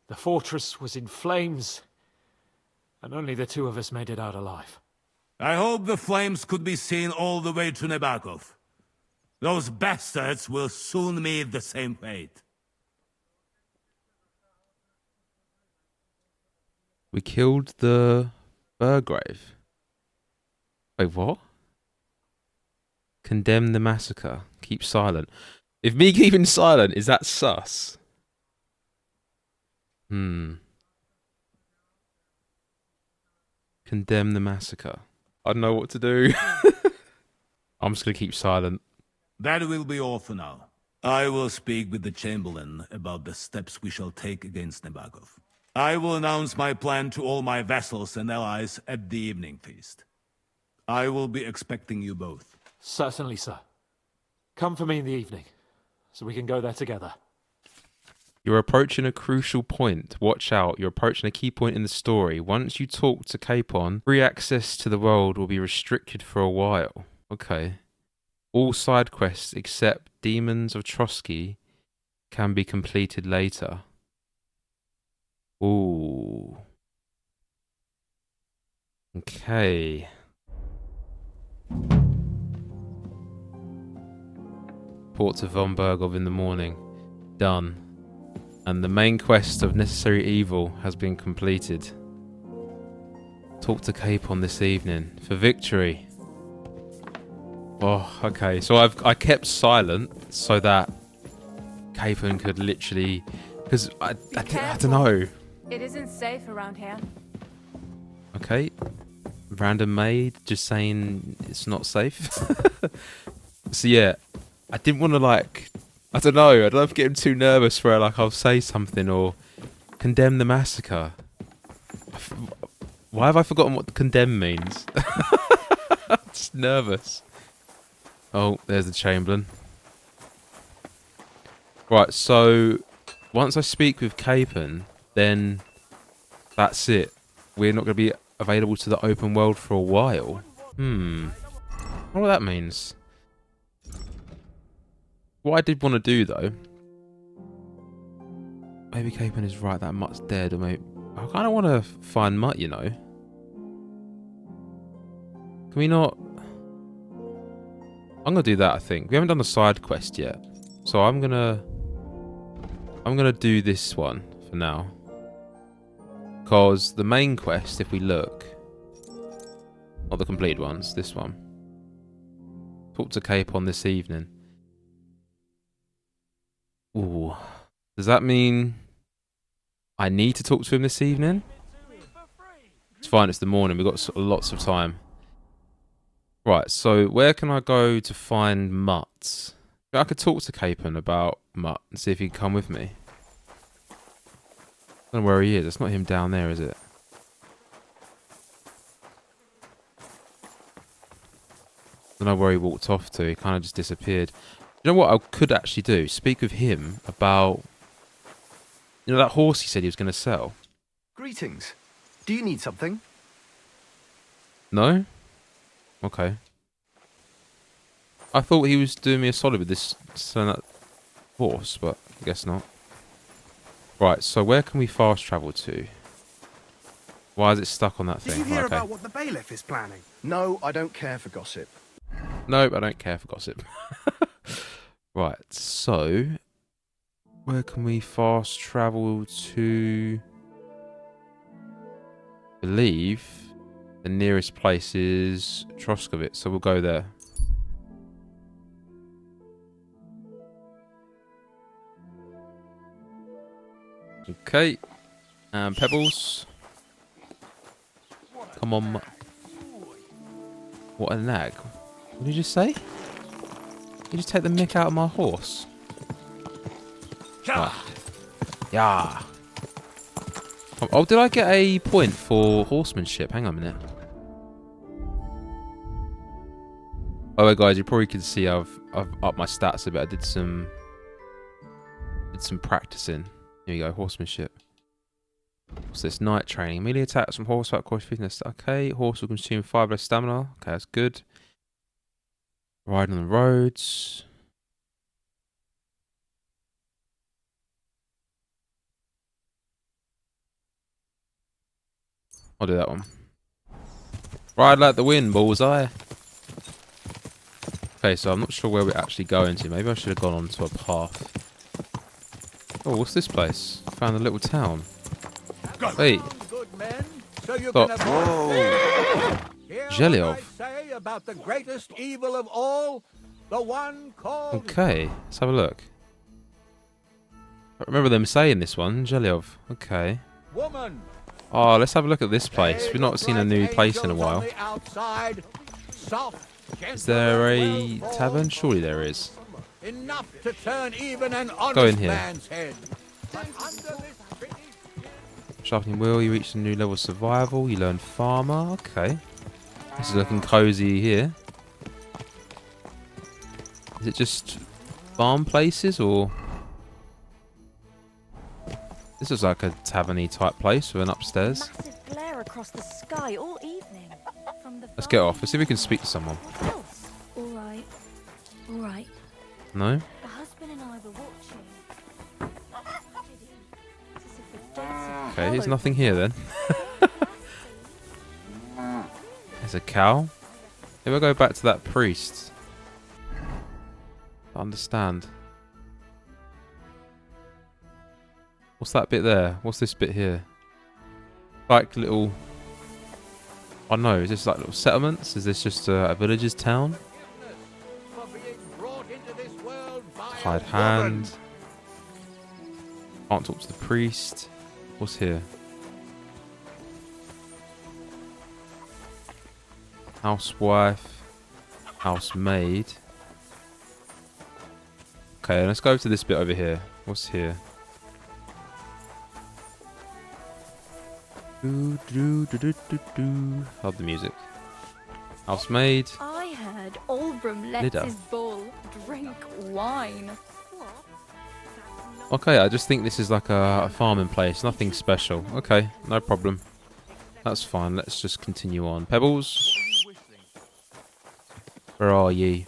the fortress was in flames, and only the two of us made it out alive. I hope the flames could be seen all the way to Nebakov. Those bastards will soon meet the same fate. We killed the Burgrave. Wait, what? Condemn the massacre. Keep silent. If me keeping silent, is that sus? Condemn the massacre. I don't know what to do. I'm just going to keep silent. That will be all for now. I will speak with the Chamberlain about the steps we shall take against Nebakov. I will announce my plan to all my vassals and allies at the evening feast. I will be expecting you both. Certainly, sir. Come for me in the evening, so we can go there together. You're approaching a crucial point. Watch out, you're approaching a key point in the story. Once you talk to Capon, free access to the world will be restricted for a while. Okay. All side quests except Demons of Trotsky can be completed later. Ooh. Okay. Port to von Bergov in the morning. Done. And the main quest of Necessary Evil has been completed. Talk to Capon this evening for victory. Oh, okay. So I kept silent so that Capon could literally, because I don't know. It isn't safe around here. Okay. Random maid just saying it's not safe. So yeah, I didn't want to I don't know. I don't know if getting too nervous where I'll say something or condemn the massacre. Why have I forgotten what condemn means? Just nervous. Oh, there's the Chamberlain. Right, so once I speak with Capon, then that's it. We're not going to be available to the open world for a while. I don't know what that means. What I did want to do though, maybe Capon is right that Mutt's dead, or maybe I kind of want to find Mutt, you know. Can we not? I'm gonna do that. I think we haven't done the side quest yet, so I'm gonna do this one for now. Cause the main quest, if we look, not the complete ones, this one. Talk to Capon this evening. Ooh. Does that mean I need to talk to him this evening? It's fine, it's the morning. We've got lots of time. Right, so where can I go to find Mutt? I could talk to Capon about Mutt and see if he can come with me. I don't know where he is. It's not him down there, is it? I don't know where he walked off to. He kind of just disappeared. You know what I could actually do? Speak with him about, you know, that horse he said he was going to sell. Greetings. Do you need something? No? Okay. I thought he was doing me a solid with this selling that horse, but I guess not. Right, so where can we fast travel to? Why is it stuck on that thing? Did you hear about what the bailiff is planning? No, I don't care for gossip. Nope, I don't care for gossip. Right, so where can we fast travel to? I believe the nearest place is Troskovitz, so we'll go there. Okay, and Pebbles. Come on. What a nag. What did you just say? You just take the mick out of my horse. Right. Yeah. Oh, did I get a point for horsemanship? Hang on a minute. Oh, well, guys, you probably can see I've upped my stats a bit. I did some practicing. Here you go, horsemanship. What's this? Night training. Melee attacks from horseback cause fitness. Okay. Horse will consume 5 less stamina. Okay, that's good. Riding on the roads. I'll do that one. Ride like the wind, bullseye. Okay, so I'm not sure where we're actually going to. Maybe I should have gone onto a path. Oh, what's this place? Found a little town. Wait. Stop. Zhelyov. Say about the greatest evil of all, the one called... Okay, let's have a look. I remember them saying this one, Zhelyov. Okay. Woman. Oh, let's have a look at this place. We've not seen a new place in a while. Is there a tavern? Surely there is. Enough to turn even an honest Go in here. man's head. But under this pretty... Sharpening wheel, you reach a new level of survival. You learn farmer. Okay. This is looking cozy here. Is it just farm places or... This is like a tavern-y type place with an upstairs. Massive glare across the sky all evening. From the Let's get off. Let's see if we can speak to someone. All right. All right. No? The husband and I were watching. It's as if the dance of Okay, there's nothing here then. There's a cow. Maybe I'll go back to that priest. I understand. What's that bit there? What's this bit here? Like little... I don't know, is this like little settlements? Is this just a village's town? Hide hand. Can't talk to the priest. What's here? Housewife. Housemaid. Okay, let's go to this bit over here. What's here? Love the music. Housemaid. I heard Olbram lets Lida. his bull drink wine. Okay, I just think this is like a farming place. Nothing special. Okay, no problem. That's fine. Let's just continue on. Pebbles. Where are ye?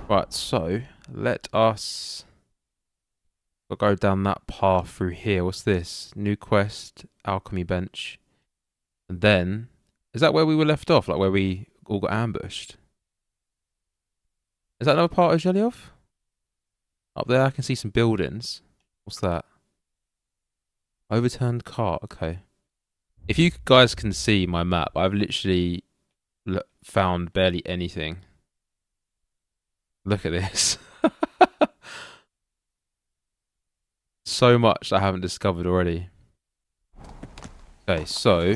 Right, so let us... We'll go down that path through here. What's this? New quest, alchemy bench. And then, is that where we were left off? Like where we all got ambushed? Is that another part of Zhelyov? Up there I can see some buildings. What's that? Overturned cart, okay. If you guys can see my map, I've literally found barely anything. Look at this. So much I haven't discovered already. Okay, so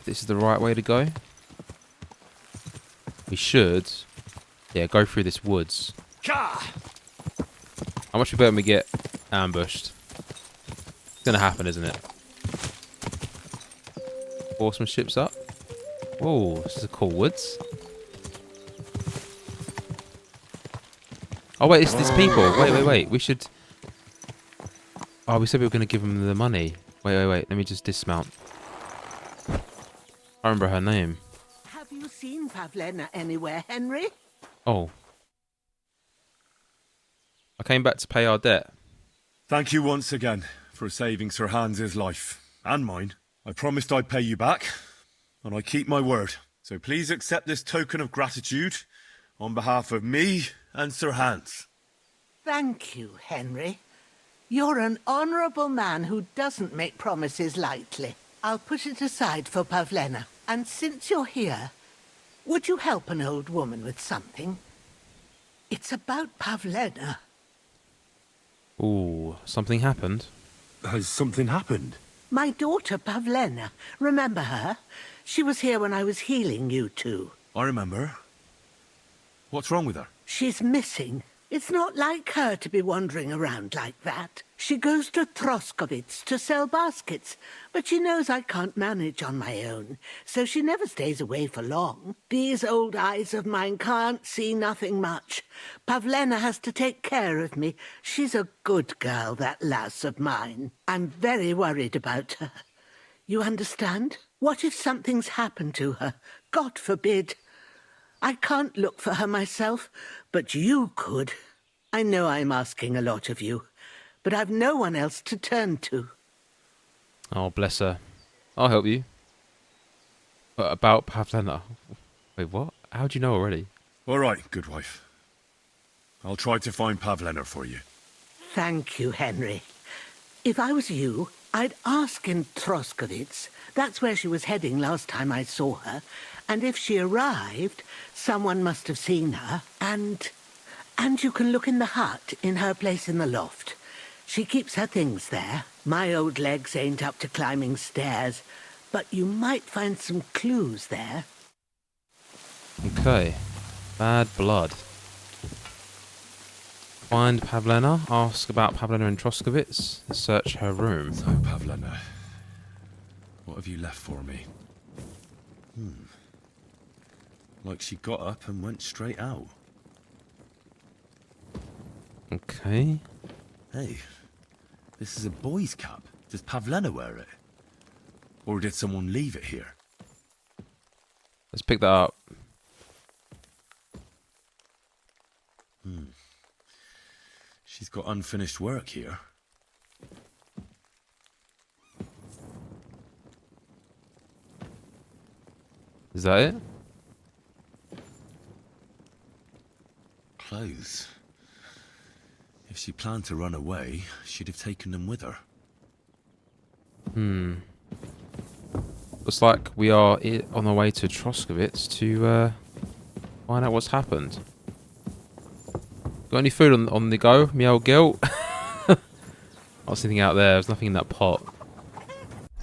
this is the right way to go. We should, yeah, go through this woods. How much we bet when we get ambushed? It's gonna happen, isn't it? Horsemanship's up. Whoa, this is a cool woods. Oh wait, it's these people. Wait. We should... Oh, we said we were going to give them the money. Wait. Let me just dismount. I remember her name. Have you seen PAVLENA anywhere, Henry? Oh. I came back to pay our debt. Thank you once again for saving Sir Hans's life. And mine. I promised I'd pay you back. And I keep my word. So please accept this token of gratitude on behalf of me and Sir Hans. Thank you, Henry. You're an honourable man who doesn't make promises lightly. I'll put it aside for PAVLENA. And since you're here, would you help an old woman with something? It's about PAVLENA. Ooh, something happened. Has something happened? My daughter, PAVLENA. Remember her? She was here when I was healing you two. I remember. What's wrong with her? She's missing. It's not like her to be wandering around like that. She goes to Troskovitz to sell baskets, but she knows I can't manage on my own, so she never stays away for long. These old eyes of mine can't see nothing much. PAVLENA has to take care of me. She's a good girl, that lass of mine. I'm very worried about her. You understand? What if something's happened to her? God forbid. I can't look for her myself, but you could. I know I'm asking a lot of you, but I've no one else to turn to. Oh, bless her. I'll help you. But about PAVLENA. Wait, what? How do you know already? All right, good wife. I'll try to find PAVLENA for you. Thank you, Henry. If I was you, I'd ask in Troskovitz. That's where she was heading last time I saw her. And if she arrived, someone must have seen her. And you can look in the hut in her place in the loft. She keeps her things there. My old legs ain't up to climbing stairs, but you might find some clues there. Okay. Bad blood. Find PAVLENA, ask about PAVLENA in Troskovitz, search her room. So, PAVLENA, what have you left for me? Like she got up and went straight out. Okay. Hey, this is a boy's cap. Does PAVLENA wear it? Or did someone leave it here? Let's pick that up. She's got unfinished work here. Is that it? Clothes. If she planned to run away, she'd have taken them with her. Looks like we are on our way to Troskovitz to find out what's happened. Got any food on the go, me old girl? I was thinking out there. There's nothing in that pot.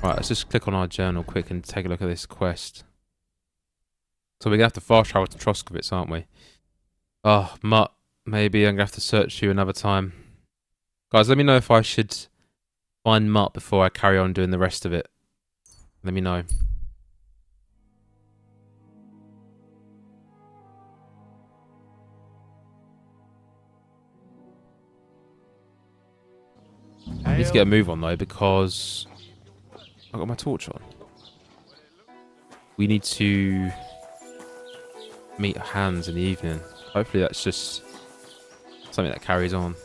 Right, let's just click on our journal quick and take a look at this quest. So we're going to have to fast travel to Troskovitz, aren't we? Oh, Mutt. Maybe I'm going to have to search you another time. Guys, let me know if I should find Mutt before I carry on doing the rest of it. Let me know. I need to get a move on though because I've got my torch on. We need to meet Hans in the evening. Hopefully that's just something that carries on.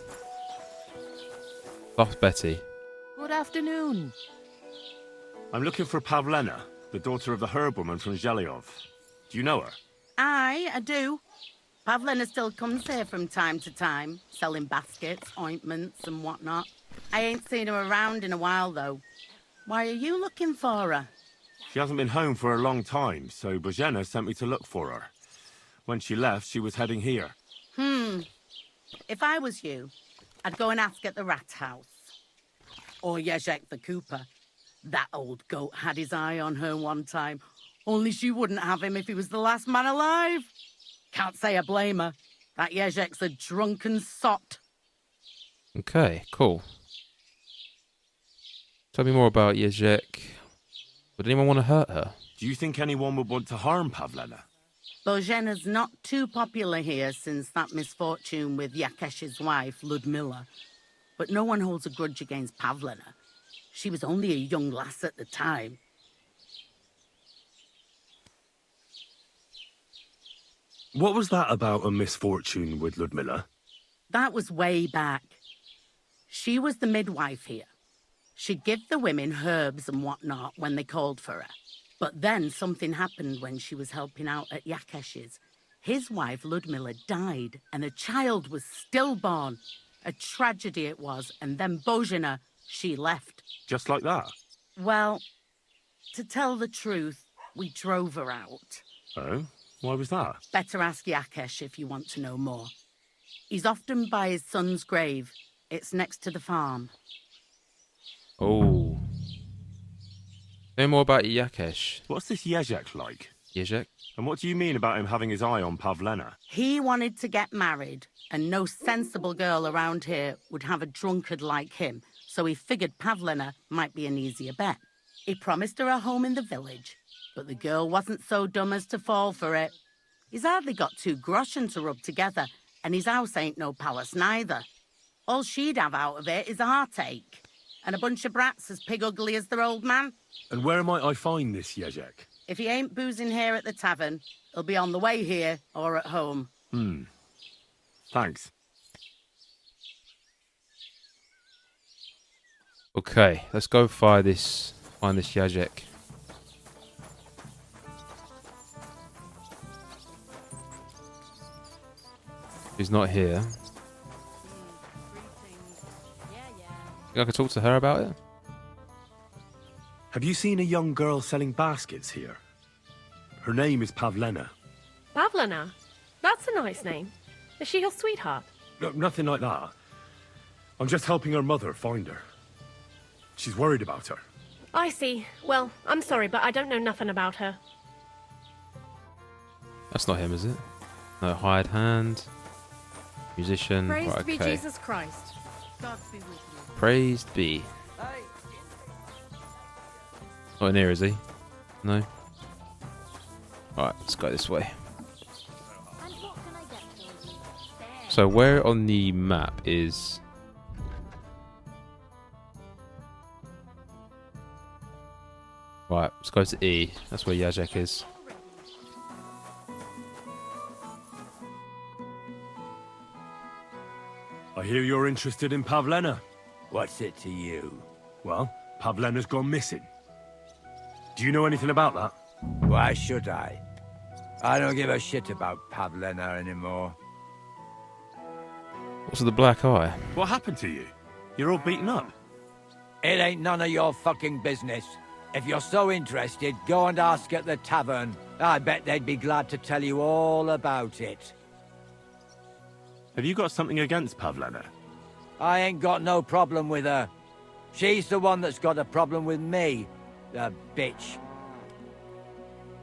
That's Betty. Good afternoon. I'm looking for PAVLENA, the daughter of the herb-woman from Zhelyov. Do you know her? Aye, I do. PAVLENA still comes here from time to time, selling baskets, ointments and whatnot. I ain't seen her around in a while, though. Why are you looking for her? She hasn't been home for a long time, so Bozhena sent me to look for her. When she left, she was heading here. If I was you, I'd go and ask at the rat house. Or Hashek the cooper. That old goat had his eye on her one time. Only she wouldn't have him if he was the last man alive. Can't say I blame her. That Hashek's a drunken sot. Okay, cool. Tell me more about Hashek. Would anyone want to hurt her? Do you think anyone would want to harm PAVLENA? Bozhena's not too popular here since that misfortune with Yakesh's wife, Ludmilla. But no one holds a grudge against PAVLENA. She was only a young lass at the time. What was that about a misfortune with Ludmilla? That was way back. She was the midwife here. She'd give the women herbs and whatnot when they called for her. But then something happened when she was helping out at Yakesh's. His wife, Ludmilla, died, and a child was stillborn. A tragedy it was, and then Bozhena, she left. Just like that? Well, to tell the truth, we drove her out. Oh? Why was that? Better ask Yakesh if you want to know more. He's often by his son's grave. It's next to the farm. Oh. Say more about Yakesh. What's this Hashek like? Hashek. And what do you mean about him having his eye on PAVLENA? He wanted to get married, and no sensible girl around here would have a drunkard like him, so he figured PAVLENA might be an easier bet. He promised her a home in the village, but the girl wasn't so dumb as to fall for it. He's hardly got 2 groschen to rub together, and his house ain't no palace neither. All she'd have out of it is a heartache, and a bunch of brats as pig ugly as their old man. And where might I find this Hashek? If he ain't boozing here at the tavern, he'll be on the way here or at home. Thanks. Okay, let's go find this Hashek. He's not here. Think I could talk to her about it? Have you seen a young girl selling baskets here? Her name is PAVLENA. PAVLENA? That's a nice name. Is she your sweetheart? No, nothing like that. I'm just helping her mother find her. She's worried about her. I see. Well, I'm sorry, but I don't know nothing about her. That's not him, is it? No, hired hand. Musician. Praise Right, be okay. Jesus Christ. God be with you. Praised be. Not in here, is he? No? Alright, let's go this way. So where on the map is... Right, let's go to E. That's where Hashek is. I hear you're interested in PAVLENA. What's it to you? Well, PAVLENA's gone missing. Do you know anything about that? Why should I? I don't give a shit about PAVLENA anymore. What's with the black eye? What happened to you? You're all beaten up. It ain't none of your fucking business. If you're so interested, go and ask at the tavern. I bet they'd be glad to tell you all about it. Have you got something against PAVLENA? I ain't got no problem with her. She's the one that's got a problem with me. The bitch.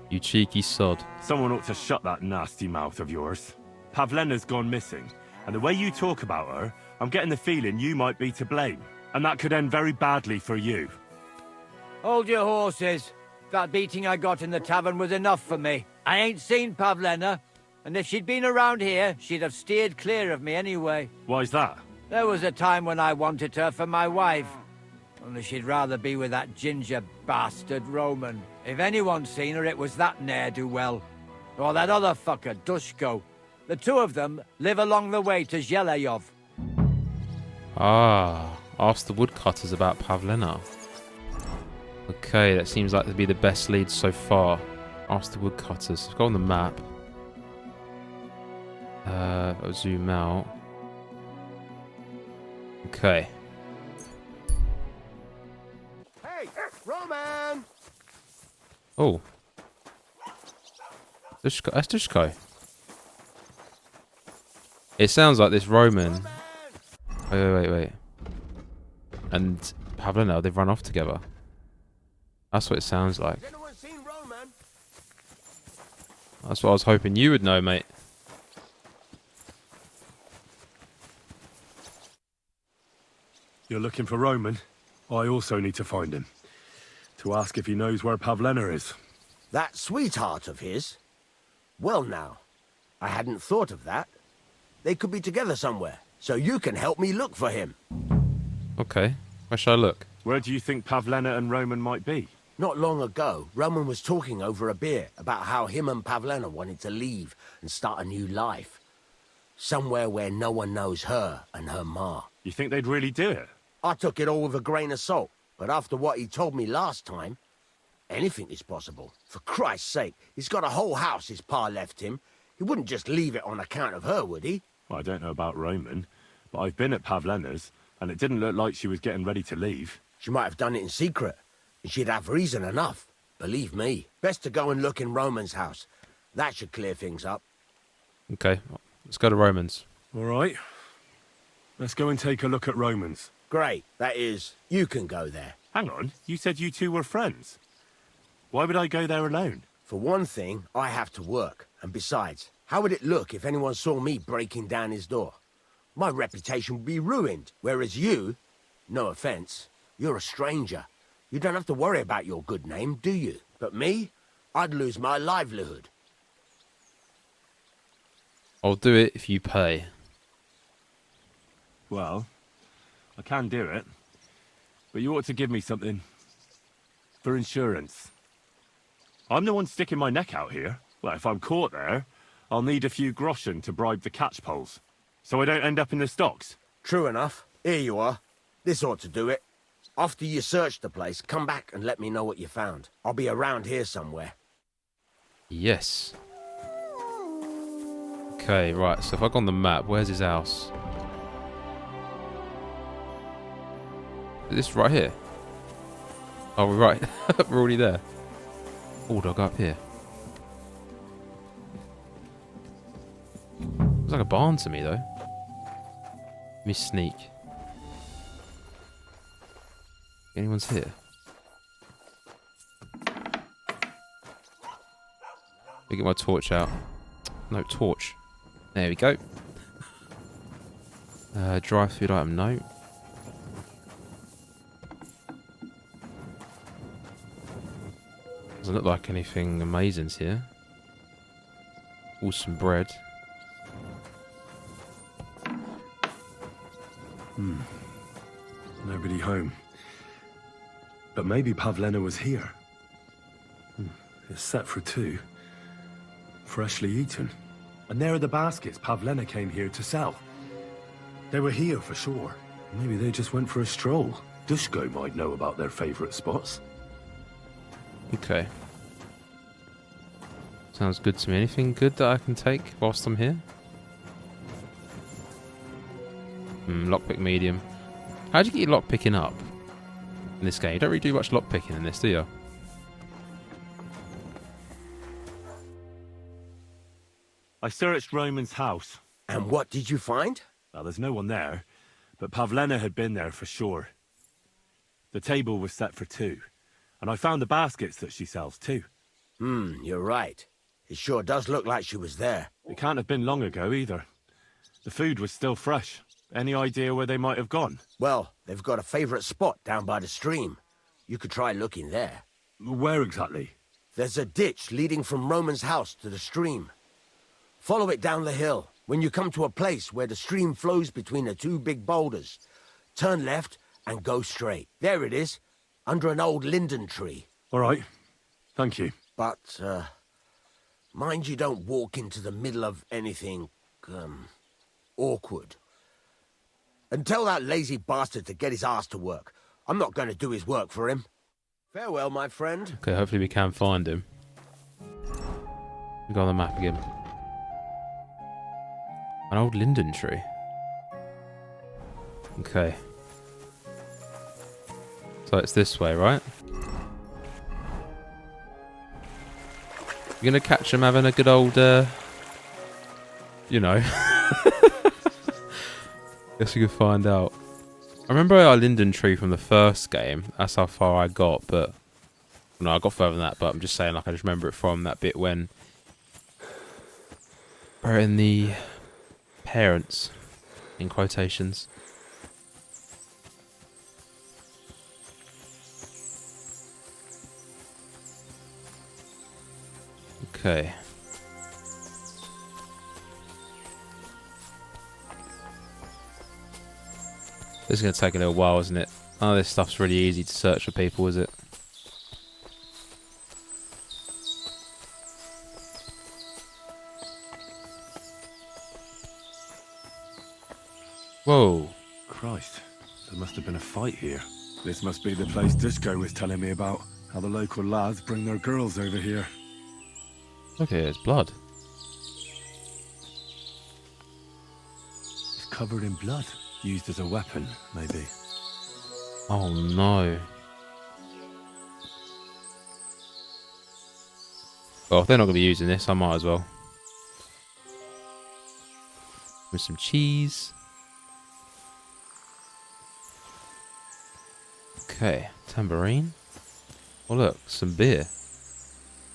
You cheeky sod. Someone ought to shut that nasty mouth of yours. PAVLENA's gone missing, and the way you talk about her, I'm getting the feeling you might be to blame. And that could end very badly for you. Hold your horses. That beating I got in the tavern was enough for me. I ain't seen PAVLENA, and if she'd been around here, she'd have steered clear of me anyway. Why's that? There was a time when I wanted her for my wife. Only she'd rather be with that ginger bastard Roman. If anyone's seen her, it was that ne'er-do-well. Or that other fucker, Dushko. The 2 of them live along the way to Zheleyov. Ah, ask the woodcutters about PAVLENA. Okay, that seems like to be the best lead so far. Ask the woodcutters. Let's go on the map. I'll zoom out. Okay. Hey, Roman! Oh. Dushko, that's Dushko. It sounds like this Roman. Wait. And PAVLENA, they've run off together. That's what it sounds like. That's what I was hoping you would know, mate. You're looking for Roman? I also need to find him. To ask if he knows where PAVLENA is. That sweetheart of his? Well now, I hadn't thought of that. They could be together somewhere, so you can help me look for him. Okay, where should I look? Where do you think PAVLENA and Roman might be? Not long ago, Roman was talking over a beer about how him and PAVLENA wanted to leave and start a new life. Somewhere where no one knows her and her ma. You think they'd really do it? I took it all with a grain of salt, but after what he told me last time, anything is possible. For Christ's sake, he's got a whole house his pa left him. He wouldn't just leave it on account of her, would he? Well, I don't know about Roman, but I've been at PAVLENA's, and it didn't look like she was getting ready to leave. She might have done it in secret, and she'd have reason enough. Believe me. Best to go and look in Roman's house. That should clear things up. Okay, let's go to Roman's. All right. Let's go and take a look at Roman's. Great. That is, you can go there. Hang on, you said you 2 were friends. Why would I go there alone? For one thing, I have to work. And besides, how would it look if anyone saw me breaking down his door? My reputation would be ruined, whereas you, no offense, you're a stranger. You don't have to worry about your good name, do you? But me, I'd lose my livelihood. I'll do it if you pay. Well, I can do it. But you ought to give me something for insurance. I'm the one sticking my neck out here. Well, if I'm caught there, I'll need a few groschen to bribe the catchpoles, so I don't end up in the stocks. True enough. Here you are. This ought to do it. After you search the place, come back and let me know what you found. I'll be around here somewhere. Yes. Okay, right, so if I go on the map, where's his house? Is this right here? Oh, we're right. We're already there. Oh, do I go up here? Looks like a barn to me, though. Let me sneak. Anyone's here? Let me get my torch out. No, torch. There we go. Dry food item, no. Doesn't look like anything amazing's here. Awesome bread. Nobody home. But maybe PAVLENA was here. It's set for 2. Freshly eaten. And there are the baskets PAVLENA came here to sell. They were here for sure. Maybe they just went for a stroll. Dushko might know about their favourite spots. Okay. Sounds good to me. Anything good that I can take whilst I'm here? Lockpick medium. How do you get your lockpicking up in this game? You don't really do much lockpicking in this, do you? I searched Roman's house. And what did you find? Well, there's no one there, but PAVLENA had been there for sure. The table was set for 2, and I found the baskets that she sells too. You're right. It sure does look like she was there. It can't have been long ago either. The food was still fresh. Any idea where they might have gone? Well, they've got a favourite spot down by the stream. You could try looking there. Where exactly? There's a ditch leading from Roman's house to the stream. Follow it down the hill. When you come to a place where the stream flows between the 2 big boulders, turn left and go straight. There it is, under an old linden tree. All right. Thank you. But, mind you don't walk into the middle of anything, awkward. And tell that lazy bastard to get his ass to work. I'm not going to do his work for him. Farewell, my friend. Okay, hopefully we can find him. We go on the map again. An old linden tree. Okay. So it's this way, right? You're gonna catch him having a good old, you know. Guess we can find out. I remember our linden tree from the first game. That's how far I got, but... No, I got further than that, but I'm just saying, like, I just remember it from that bit when... we're in the... parents, in quotations. Okay. This is going to take a little while, isn't it? None of this stuff's really easy to search for people, is it? Whoa. Christ, there must have been a fight here. This must be the place Dushko was telling me about. How the local lads bring their girls over here. Okay, it's blood. It's covered in blood. Used as a weapon, maybe. Oh no. Well, if they're not going to be using this, I might as well. With some cheese. Okay, tambourine. Oh look, some beer.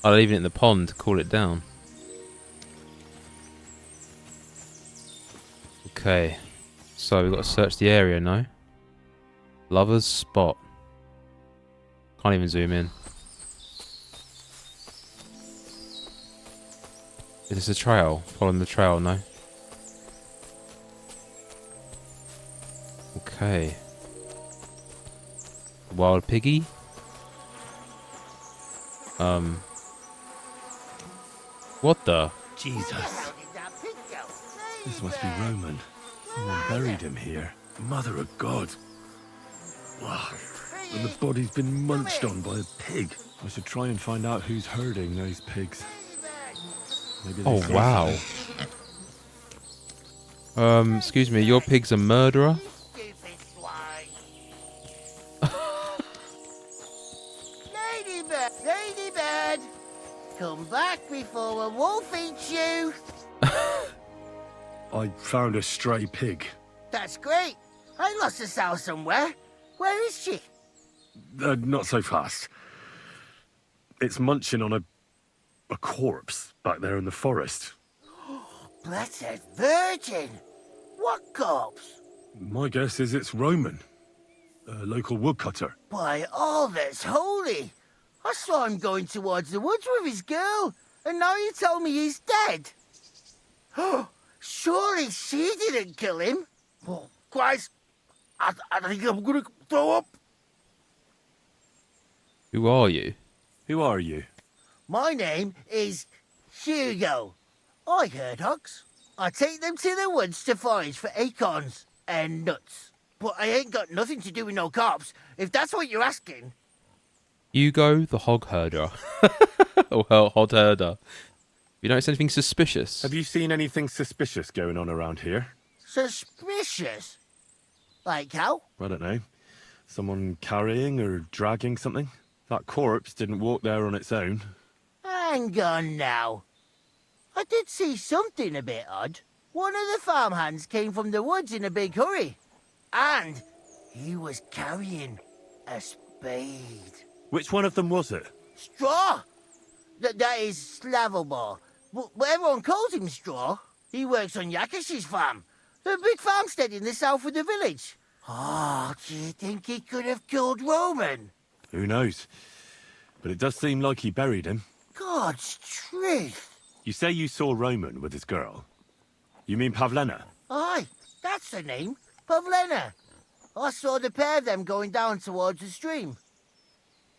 I'll leave it in the pond to cool it down. Okay. So we've got to search the area now. Lover's spot. Can't even zoom in. Is this a trail? Following the trail, no? Okay. Wild piggy? What the? Jesus. This must be Roman. Someone buried him here. Mother of God. Wow. And the body's been munched on by a pig. I should try and find out who's herding those pigs. Maybe Oh, wow. Excuse me, your pig's a murderer? Ladybird, Ladybird, come back before a wolf eats you. I found a stray pig. That's great. I lost a sow somewhere. Where is she? Not so fast. It's munching on a corpse back there in the forest. Blessed Virgin! What corpse? My guess is it's Roman, a local woodcutter. By all that's holy! I saw him going towards the woods with his girl, and now you tell me he's dead. Surely she didn't kill him. Oh, Christ, I think I'm gonna throw up. Who are you? Who are you? My name is Hugo. I herd hogs. I take them to the woods to forage for acorns and nuts. But I ain't got nothing to do with no cops, if that's what you're asking. Hugo the hog herder. Or hog herder. You notice anything suspicious? Have you seen anything suspicious going on around here? Suspicious? Like how? I don't know. Someone carrying or dragging something? That corpse didn't walk there on its own. Hang on now. I did see something a bit odd. One of the farmhands came from the woods in a big hurry. And he was carrying a spade. Which one of them was it? Straw! That is Slavobor. But everyone calls him Straw. He works on Yakash's farm. The big farmstead in the south of the village. Oh, do you think he could have killed Roman? Who knows? But it does seem like he buried him. God's truth. You say you saw Roman with his girl. You mean PAVLENA? Aye, that's the name. PAVLENA. I saw the pair of them going down towards the stream.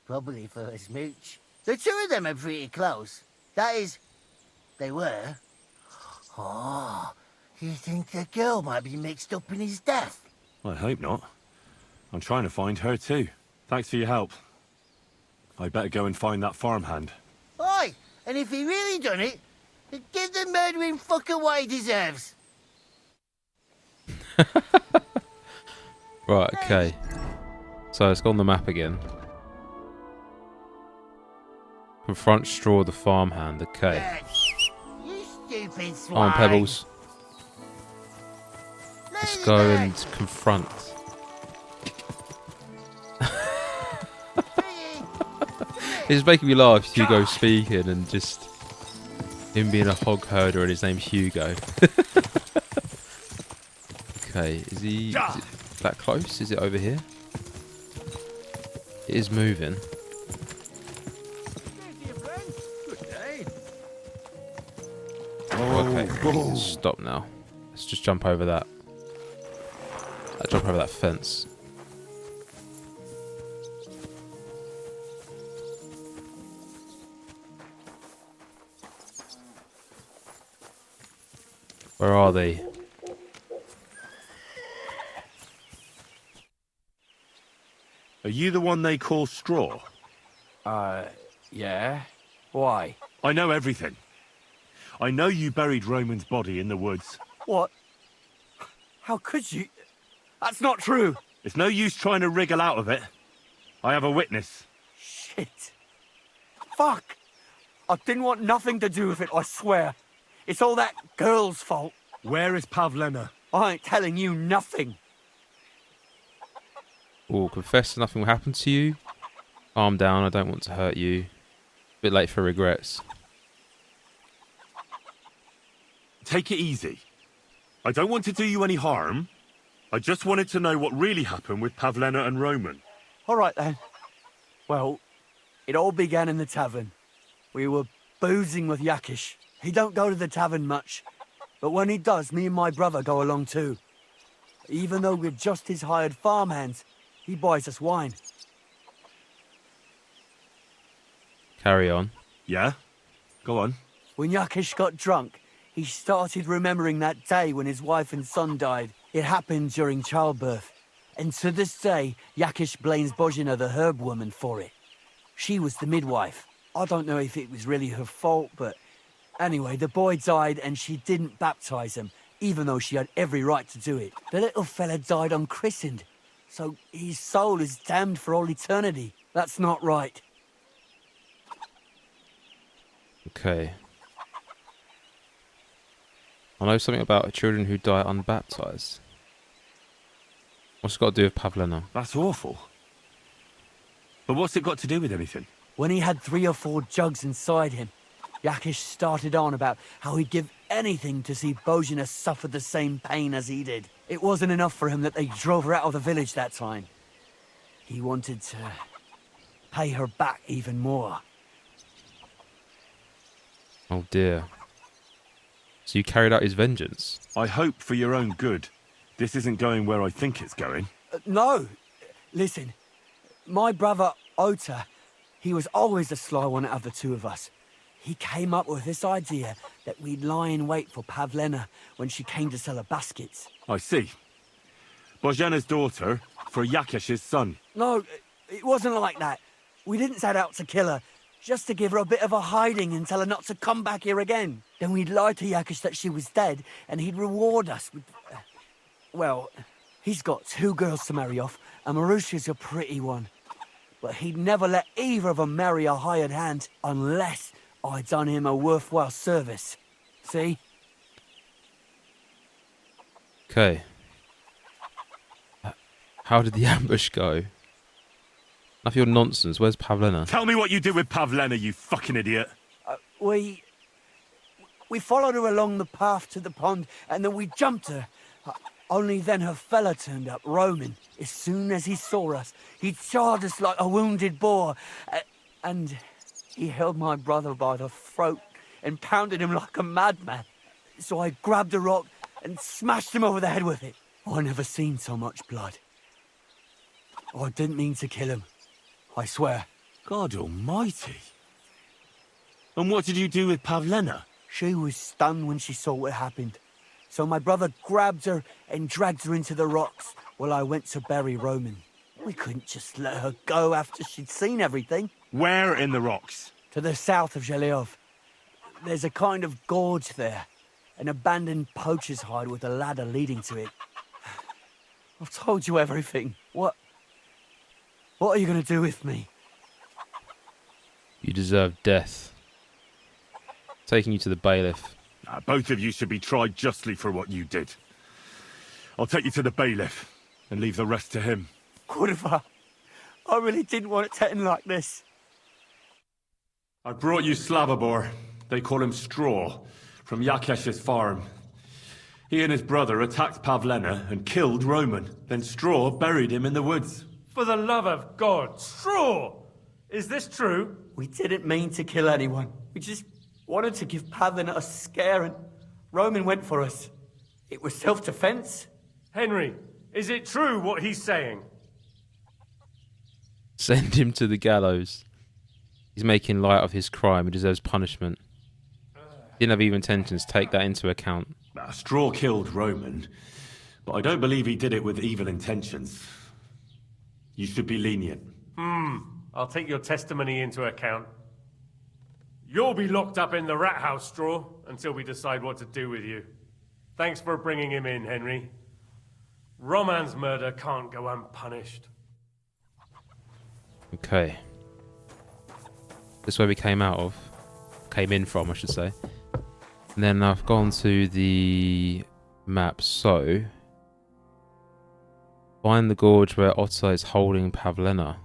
Probably for a smooch. The two of them are pretty close. That is, they were. Oh, you think the girl might be mixed up in his death? I hope not. I'm trying to find her too. Thanks for your help. I better go and find that farmhand. Aye, and if he really done it, then give the murdering fucker what he deserves. Right, okay. So let's go on the map again. Confront Straw the farmhand, okay. You stupid swine. Come on, Pebbles. Let's go and confront. It's making me laugh, Hugo speaking and just him being a hog herder and his name's Hugo. Okay, is it that close? Is it over here? It is moving. Okay, stop now. Let's just jump over that. Jump over that fence. Where are they? Are you the one they call Straw? Yeah. Why? I know everything. I know you buried Roman's body in the woods. What? How could you? That's not true. It's no use trying to wriggle out of it. I have a witness. Shit. Fuck. I didn't want nothing to do with it, I swear. It's all that girl's fault. Where is PAVLENA? I ain't telling you nothing. Oh, confess nothing will happen to you. Calm down, I don't want to hurt you. Bit late for regrets. Take it easy. I don't want to do you any harm. I just wanted to know what really happened with PAVLENA and Roman. All right, then. Well, it all began in the tavern. We were boozing with Yakish. He don't go to the tavern much, but when he does, me and my brother go along too. Even though we're just his hired farmhands, he buys us wine. Carry on. Yeah? Go on. When Yakish got drunk, he started remembering that day when his wife and son died. It happened during childbirth. And to this day, Yakish blames Bozhina, the herb woman, for it. She was the midwife. I don't know if it was really her fault, but anyway, the boy died and she didn't baptize him, even though she had every right to do it. The little fella died unchristened, so his soul is damned for all eternity. That's not right. Okay. I know something about children who die unbaptized. What's it got to do with PAVLENA? That's awful. But what's it got to do with anything? When he had 3 or 4 jugs inside him, Yakish started on about how he'd give anything to see Bozhina suffer the same pain as he did. It wasn't enough for him that they drove her out of the village that time. He wanted to pay her back even more. Oh dear. So you carried out his vengeance? I hope for your own good. This isn't going where I think it's going. No. Listen, my brother Ota, he was always the sly one out of the two of us. He came up with this idea that we'd lie in wait for PAVLENA when she came to sell her baskets. I see. Bozhina's daughter for Yakish's son. No, it wasn't like that. We didn't set out to kill her, just to give her a bit of a hiding and tell her not to come back here again. Then we'd lie to Yakish that she was dead, and he'd reward us with... well, he's got 2 girls to marry off, and Marusha's a pretty one. But he'd never let either of them marry a hired hand unless I'd done him a worthwhile service. See? Okay. How did the ambush go? Enough of your nonsense. Where's PAVLENA? Tell me what you did with PAVLENA, you fucking idiot. We followed her along the path to the pond, and then we jumped her. Only then her fella turned up, Roman. As soon as he saw us, he charged us like a wounded boar. And he held my brother by the throat and pounded him like a madman. So I grabbed a rock and smashed him over the head with it. I never seen so much blood. I didn't mean to kill him, I swear. God almighty. And what did you do with PAVLENA? She was stunned when she saw what happened. So my brother grabbed her and dragged her into the rocks while I went to bury Roman. We couldn't just let her go after she'd seen everything. Where in the rocks? To the south of Zhelyov. There's a kind of gorge there. An abandoned poacher's hide with a ladder leading to it. I've told you everything. What are you going to do with me? You deserve death. Taking you to the bailiff. Both of you should be tried justly for what you did. I'll take you to the bailiff and leave the rest to him. Kurva, I really didn't want it to end like this. I brought you Slavobor, they call him Straw, from Yakesh's farm. He and his brother attacked PAVLENA and killed Roman. Then Straw buried him in the woods. For the love of God, Straw! Is this true? We didn't mean to kill anyone. We just wanted to give PAVLENA a scare, and Roman went for us. It was self-defense. Henry, is it true what he's saying? Send him to the gallows. He's making light of his crime. He deserves punishment. Didn't have evil intentions. Take that into account. Straw killed Roman, but I don't believe he did it with evil intentions. You should be lenient. I'll take your testimony into account. You'll be locked up in the rat house, Straw, until we decide what to do with you. Thanks for bringing him in, Henry. Roman's murder can't go unpunished. Okay. This is where we came in from, I should say. And then I've gone to the map, so... Find the gorge where Otta is holding PAVLENA.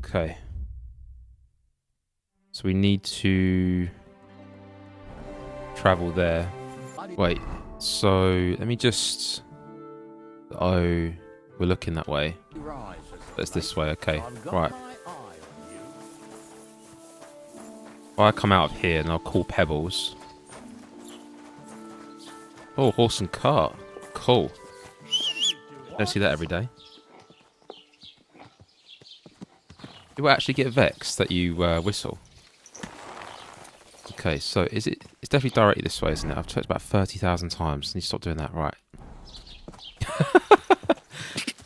Okay. So we need to travel there. Wait, so let me just... Oh, we're looking that way. That's this way, okay. Right. If I come out of here, and I'll call Pebbles. Oh, horse and cart. Cool. Don't see that every day. You actually get vexed that you whistle. Okay, so is it? It's definitely directly this way, isn't it? I've checked about 30,000 times. I need to stop doing that. Right.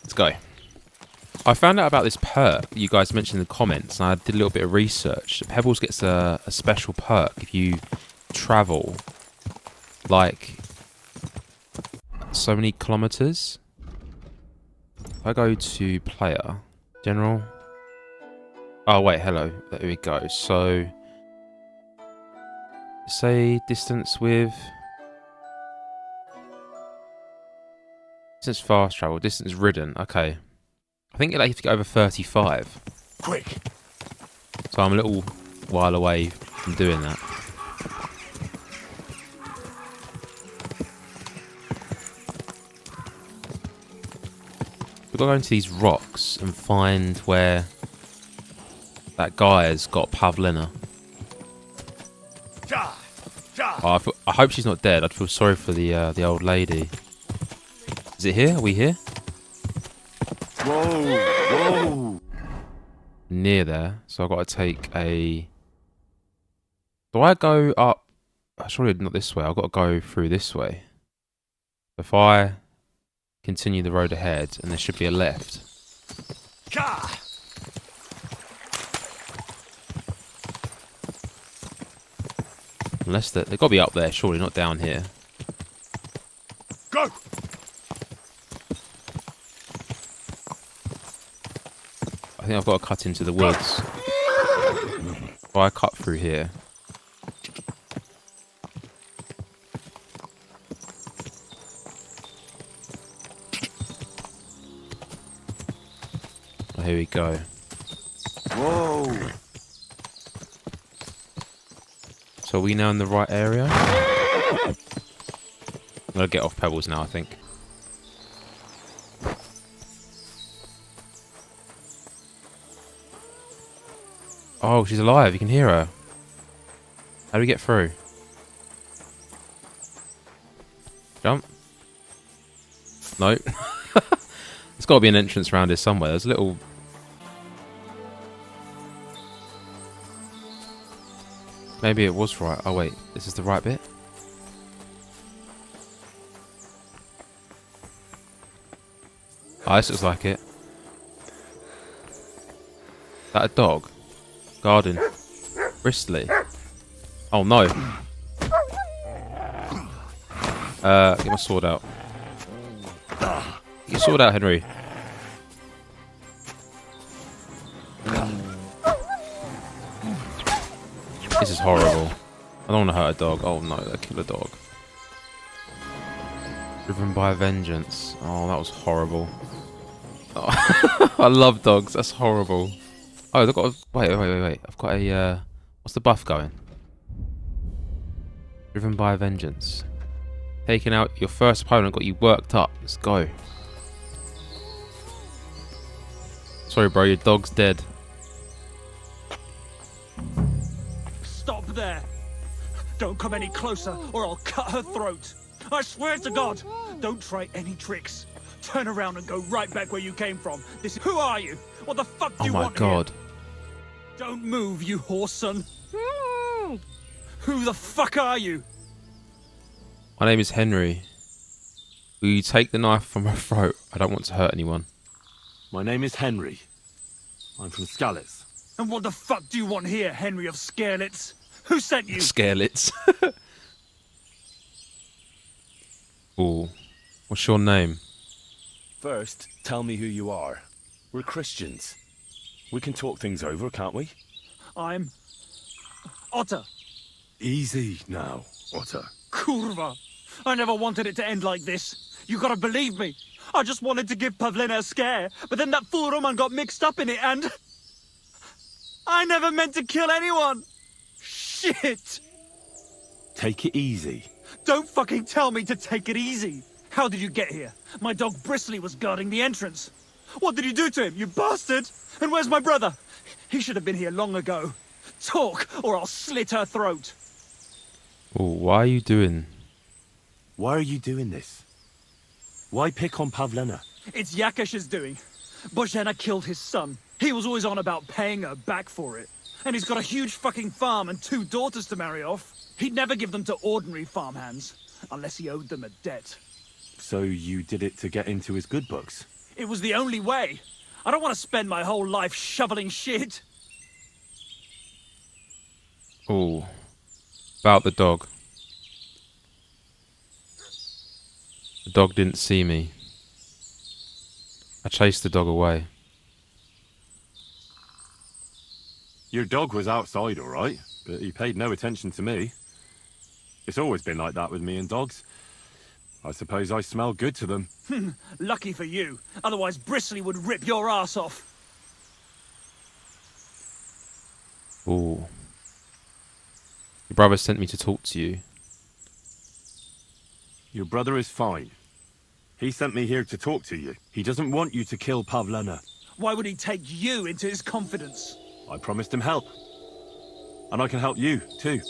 Let's go. I found out about this perk you guys mentioned in the comments, and I did a little bit of research. Pebbles gets a special perk if you travel like so many kilometers. If I go to player, general. Oh wait, hello. There we go. So say distance with distance fast travel, distance ridden. Okay. I think you have to get over 35. Quick. So I'm a little while away from doing that. We've got to go into these rocks and find where that guy has got PAVLENA. Oh, I hope she's not dead. I'd feel sorry for the old lady. Is it here? Are we here? Whoa, whoa. Near there. So I've got to take a... Do I go up? Surely not this way. I've got to go through this way. If I continue the road ahead, and there should be a left. Unless they've got to be up there, surely, not down here. Go! I think I've got to cut into the woods. If I cut through here. Oh, here we go. Whoa! So are we now in the right area? I'm going to get off Pebbles now, I think. Oh, she's alive. You can hear her. How do we get through? Jump? No. There's got to be an entrance around here somewhere. There's a little... Maybe it was right. Oh, wait. This is the right bit? Oh, this looks like it. Is that a dog? Garden. Bristly. Oh, no. Get my sword out. Get your sword out, Henry. This is horrible. I don't want to hurt a dog. Oh no, they kill a dog. Driven by vengeance. Oh, that was horrible. Oh. I love dogs. That's horrible. Oh, they've got a... Wait. I've got a... What's the buff going? Driven by vengeance. Taking out your first opponent got you worked up. Let's go. Sorry, bro. Your dog's dead. Stop there! Don't come any closer, or I'll cut her throat. I swear to God, don't try any tricks. Turn around and go right back where you came from. Who are you? What the fuck do you want? Oh my God. Here? Don't move, you horse son. Who the fuck are you? My name is Henry. Will you take the knife from her throat? I don't want to hurt anyone. My name is Henry. I'm from Skalitz. And what the fuck do you want here, Henry of Skalitz? Who sent you? Skalitz. Ooh. What's your name? First, tell me who you are. We're Christians. We can talk things over, can't we? I'm... Otter. Easy now, Otter. Kurva. I never wanted it to end like this. You gotta believe me. I just wanted to give PAVLENA a scare, but then that fool Roman got mixed up in it and... I never meant to kill anyone. Shit! Take it easy. Don't fucking tell me to take it easy! How did you get here? My dog Bristly was guarding the entrance. What did you do to him, you bastard? And where's my brother? He should have been here long ago. Talk, or I'll slit her throat. Oh, why are you doing? Why are you doing this? Why pick on PAVLENA? It's Yakash's doing. Bozhena killed his son. He was always on about paying her back for it. And he's got a huge fucking farm and 2 daughters to marry off. He'd never give them to ordinary farmhands, unless he owed them a debt. So you did it to get into his good books? It was the only way. I don't want to spend my whole life shoveling shit. Oh, about the dog. The dog didn't see me. I chased the dog away. Your dog was outside, all right, but he paid no attention to me. It's always been like that with me and dogs. I suppose I smell good to them. Lucky for you. Otherwise, Bristly would rip your ass off. Oh. Your brother sent me to talk to you. Your brother is fine. He sent me here to talk to you. He doesn't want you to kill PAVLENA. Why would he take you into his confidence? I promised him help. And I can help you, too.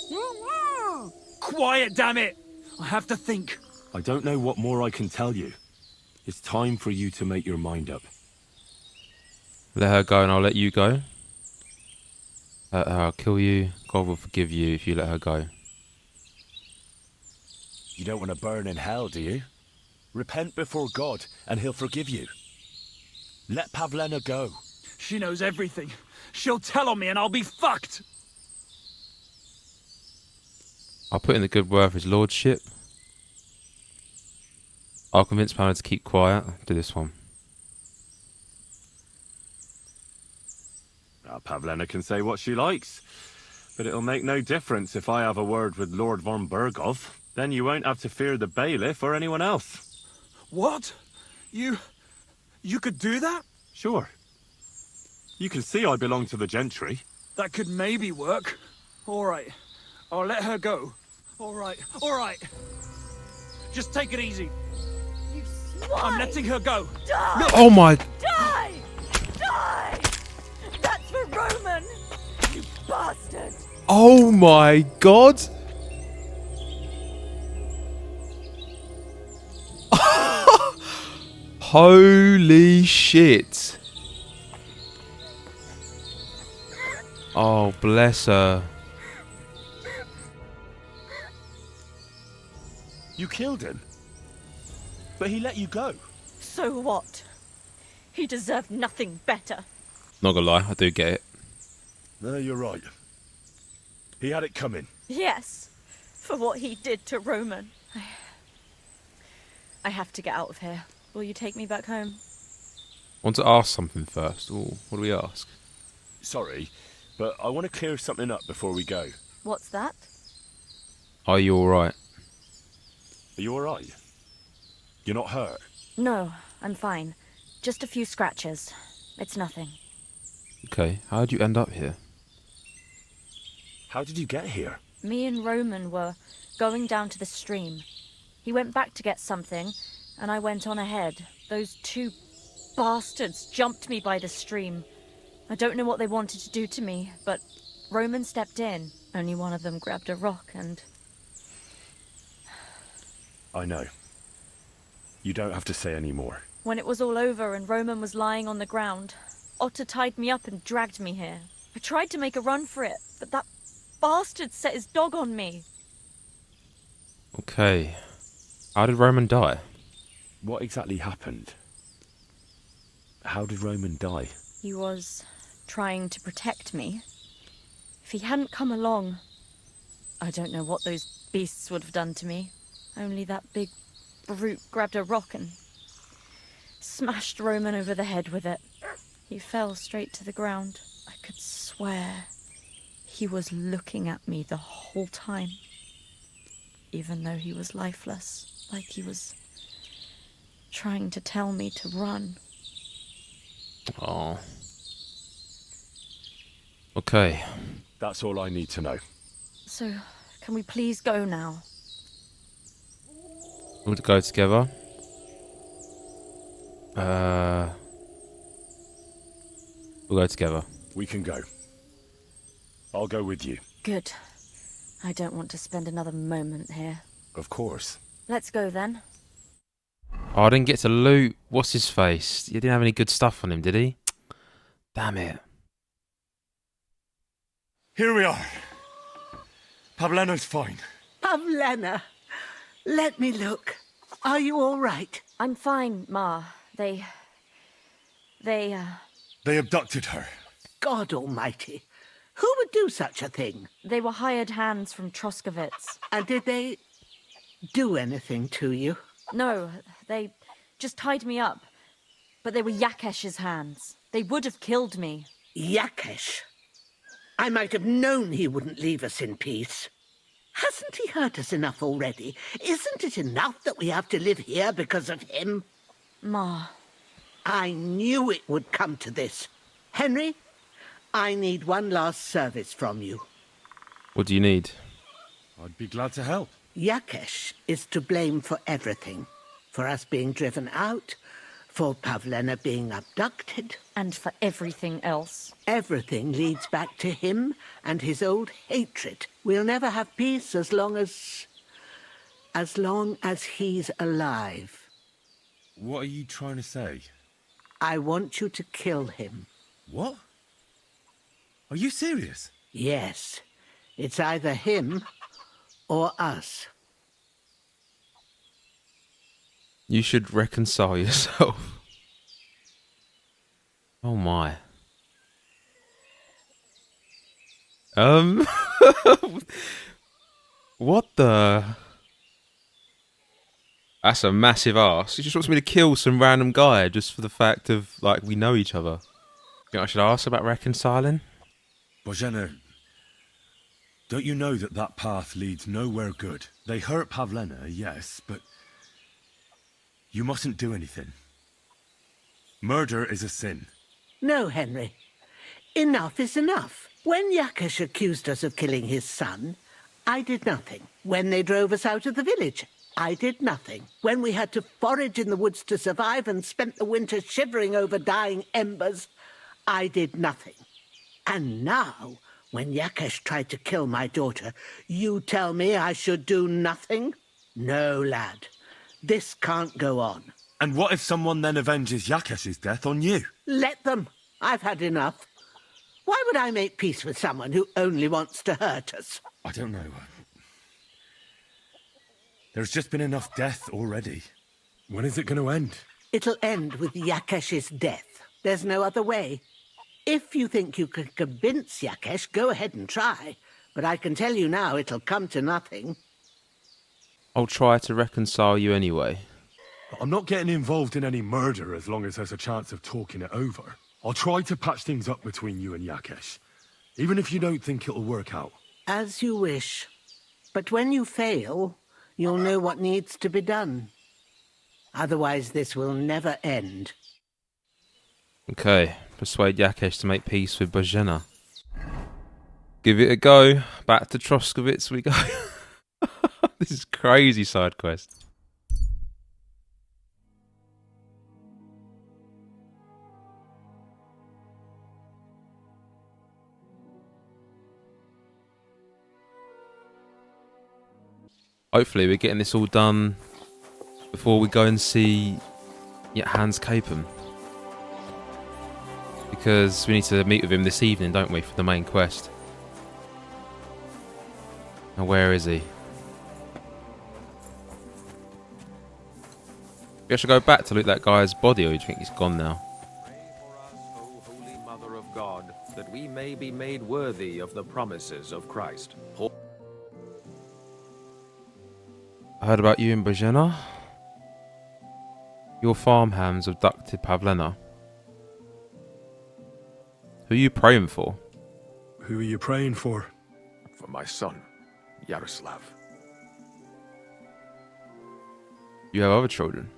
Quiet, damn it! I have to think. I don't know what more I can tell you. It's time for you to make your mind up. Let her go and I'll let you go. Let her, I'll kill you. God will forgive you if you let her go. You don't want to burn in hell, do you? Repent before God, and he'll forgive you. Let PAVLENA go. She knows everything. She'll tell on me and I'll be fucked. I'll put in the good word for his lordship. I'll convince PAVLENA to keep quiet. Do this one. PAVLENA can say what she likes, but it'll make no difference if I have a word with Lord von Berghoff. Then you won't have to fear the bailiff or anyone else. What? You could do that? Sure. You can see I belong to the gentry. That could maybe work. All right. I'll let her go. All right. All right. Just take it easy. You swine! I'm letting her go. Die! No. Oh my... Die! Die! That's for Roman! You bastard! Oh my god! Holy shit. Oh, bless her. You killed him. But he let you go. So what? He deserved nothing better. Not gonna lie, I do get it. No, you're right. He had it coming. Yes, for what he did to Roman. I have to get out of here. Will you take me back home? I want to ask something first. Ooh, what do we ask? Sorry, but I want to clear something up before we go. What's that? Are you alright? Are you alright? You're not hurt? No, I'm fine. Just a few scratches. It's nothing. Okay, how did you end up here? How did you get here? Me and Roman were going down to the stream. He went back to get something, and I went on ahead. Those 2 bastards jumped me by the stream. I don't know what they wanted to do to me, but Roman stepped in. Only one of them grabbed a rock and... I know. You don't have to say any more. When it was all over and Roman was lying on the ground, Otter tied me up and dragged me here. I tried to make a run for it, but that bastard set his dog on me. Okay. How did Roman die? What exactly happened? How did Roman die? He was trying to protect me. If he hadn't come along, I don't know what those beasts would have done to me. Only that big brute grabbed a rock and smashed Roman over the head with it. He fell straight to the ground. I could swear he was looking at me the whole time, even though he was lifeless, like he was trying to tell me to run. Oh. Okay. That's all I need to know. So, can we please go now? We'll go together. We'll go together. We can go. I'll go with you. Good. I don't want to spend another moment here. Of course. Let's go then. Oh, I didn't get to loot. What's his face? He didn't have any good stuff on him, did he? Damn it. Here we are. PAVLENA's fine. PAVLENA, let me look. Are you all right? I'm fine, Ma. They abducted her. God almighty. Who would do such a thing? They were hired hands from Troskovitz. And did they do anything to you? No, they just tied me up. But they were Yakesh's hands. They would have killed me. Yakesh? I might have known he wouldn't leave us in peace. Hasn't he hurt us enough already? Isn't it enough that we have to live here because of him? Ma. I knew it would come to this. Henry, I need one last service from you. What do you need? I'd be glad to help. Yakesh is to blame for everything. For us being driven out, for PAVLENA being abducted. And for everything else. Everything leads back to him and his old hatred. We'll never have peace as long as he's alive. What are you trying to say? I want you to kill him. What? Are you serious? Yes. It's either him or us. You should reconcile yourself. Oh my. What the? That's a massive ask. He just wants me to kill some random guy just for the fact of, like, we know each other. Think I should ask about reconciling? Bozhena, don't you know that that path leads nowhere good? They hurt PAVLENA, yes, but you mustn't do anything. Murder is a sin. No, Henry. Enough is enough. When Yakesh accused us of killing his son, I did nothing. When they drove us out of the village, I did nothing. When we had to forage in the woods to survive and spent the winter shivering over dying embers, I did nothing. And now, when Yakesh tried to kill my daughter, you tell me I should do nothing? No, lad. This can't go on. And what if someone then avenges Yakesh's death on you? Let them. I've had enough. Why would I make peace with someone who only wants to hurt us? I don't know. There's just been enough death already. When is it going to end? It'll end with Yakesh's death. There's no other way. If you think you can convince Yakesh, go ahead and try. But I can tell you now, it'll come to nothing. I'll try to reconcile you anyway. I'm not getting involved in any murder as long as there's a chance of talking it over. I'll try to patch things up between you and Yakesh, even if you don't think it'll work out. As you wish. But when you fail, you'll know what needs to be done. Otherwise, this will never end. Okay, persuade Yakesh to make peace with Bozhena. Give it a go. Back to Troskovitz we go. This is crazy side quest. Hopefully we're getting this all done before we go and see Hans Capon. Because we need to meet with him this evening, don't we, for the main quest. Now where is he? We should go back to loot that guy's body, or do you think he's gone now? Pray for us, O Holy Mother of God, that we may be made worthy of the promises of Christ. I heard about you in Bozhena. Your farmhands abducted PAVLENA. Who are you praying for? Who are you praying for? For my son, Yaroslav. You have other children?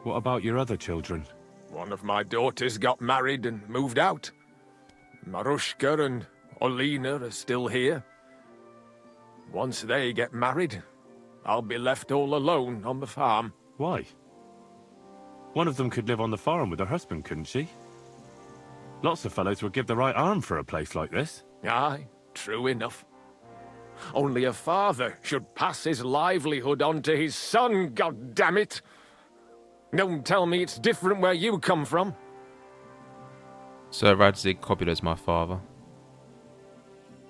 What about your other children? One of my daughters got married and moved out. Marushka and Olina are still here. Once they get married, I'll be left all alone on the farm. Why? One of them could live on the farm with her husband, couldn't she? Lots of fellows would give the right arm for a place like this. Aye, true enough. Only a father should pass his livelihood on to his son, goddammit! Don't tell me it's different where you come from. Sir Radzig copied as my father.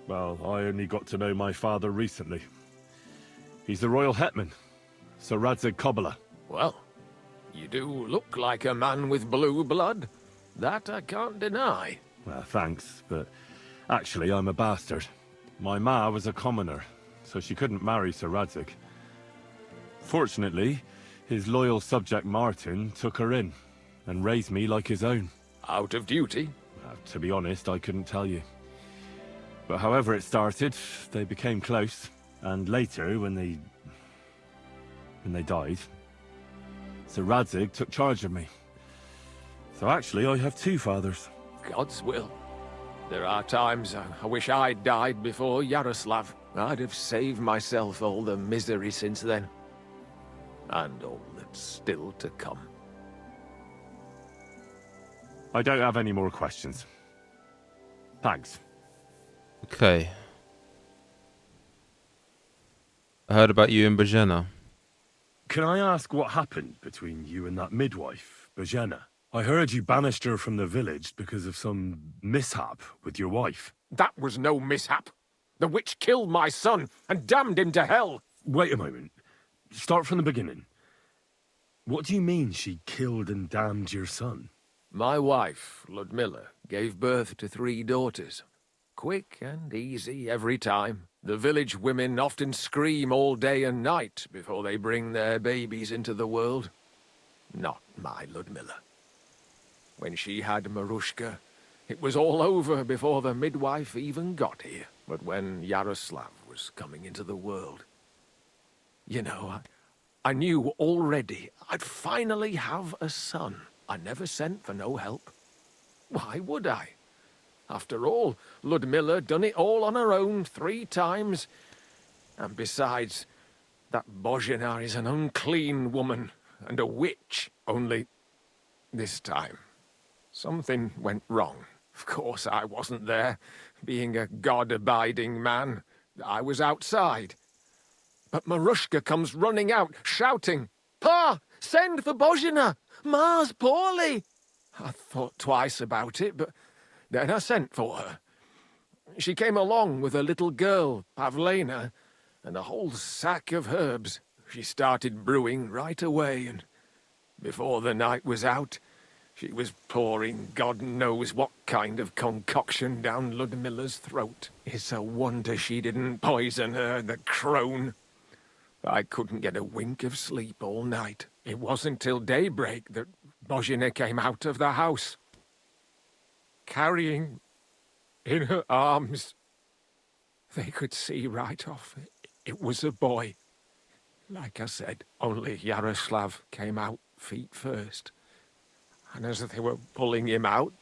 Well, I only got to know my father recently. He's the royal hetman, Sir Radzig Cobbler. Well, you do look like a man with blue blood. That I can't deny. Well, thanks, but actually I'm a bastard. My ma was a commoner, so she couldn't marry Sir Radzig. Fortunately, his loyal subject Martin took her in and raised me like his own. Out of duty? To be honest, I couldn't tell you. But however it started, they became close, and later, when they died, Sir Radzig took charge of me. So actually, I have two fathers. God's will. There are times I wish I'd died before Yaroslav. I'd have saved myself all the misery since then. And all that's still to come. I don't have any more questions. Thanks. Okay. I heard about you and Bojena. Can I ask what happened between you and that midwife, Bojena? I heard you banished her from the village because of some mishap with your wife. That was no mishap. The witch killed my son and damned him to hell. Wait a moment. Start from the beginning. What do you mean she killed and damned your son? My wife, Ludmilla, gave birth to 3 daughters. Quick and easy every time. The village women often scream all day and night before they bring their babies into the world. Not my Ludmilla. When she had Marushka, it was all over before the midwife even got here. But when Yaroslav was coming into the world, you know, I knew already I'd finally have a son. I never sent for no help. Why would I? After all, Ludmilla done it all on her own 3 times. And besides, that Bojena is an unclean woman and a witch. Only this time, something went wrong. Of course, I wasn't there. Being a God-abiding man, I was outside. But Marushka comes running out, shouting, "Pa, send for Bojena! Ma's poorly!" I thought twice about it, but then I sent for her. She came along with a little girl, PAVLENA, and a whole sack of herbs. She started brewing right away, and before the night was out, she was pouring God knows what kind of concoction down Ludmilla's throat. It's a wonder she didn't poison her, the crone. I couldn't get a wink of sleep all night. It wasn't till daybreak that Bojena came out of the house, carrying in her arms. They could see right off it was a boy. Like I said, only Yaroslav came out feet first. And as they were pulling him out,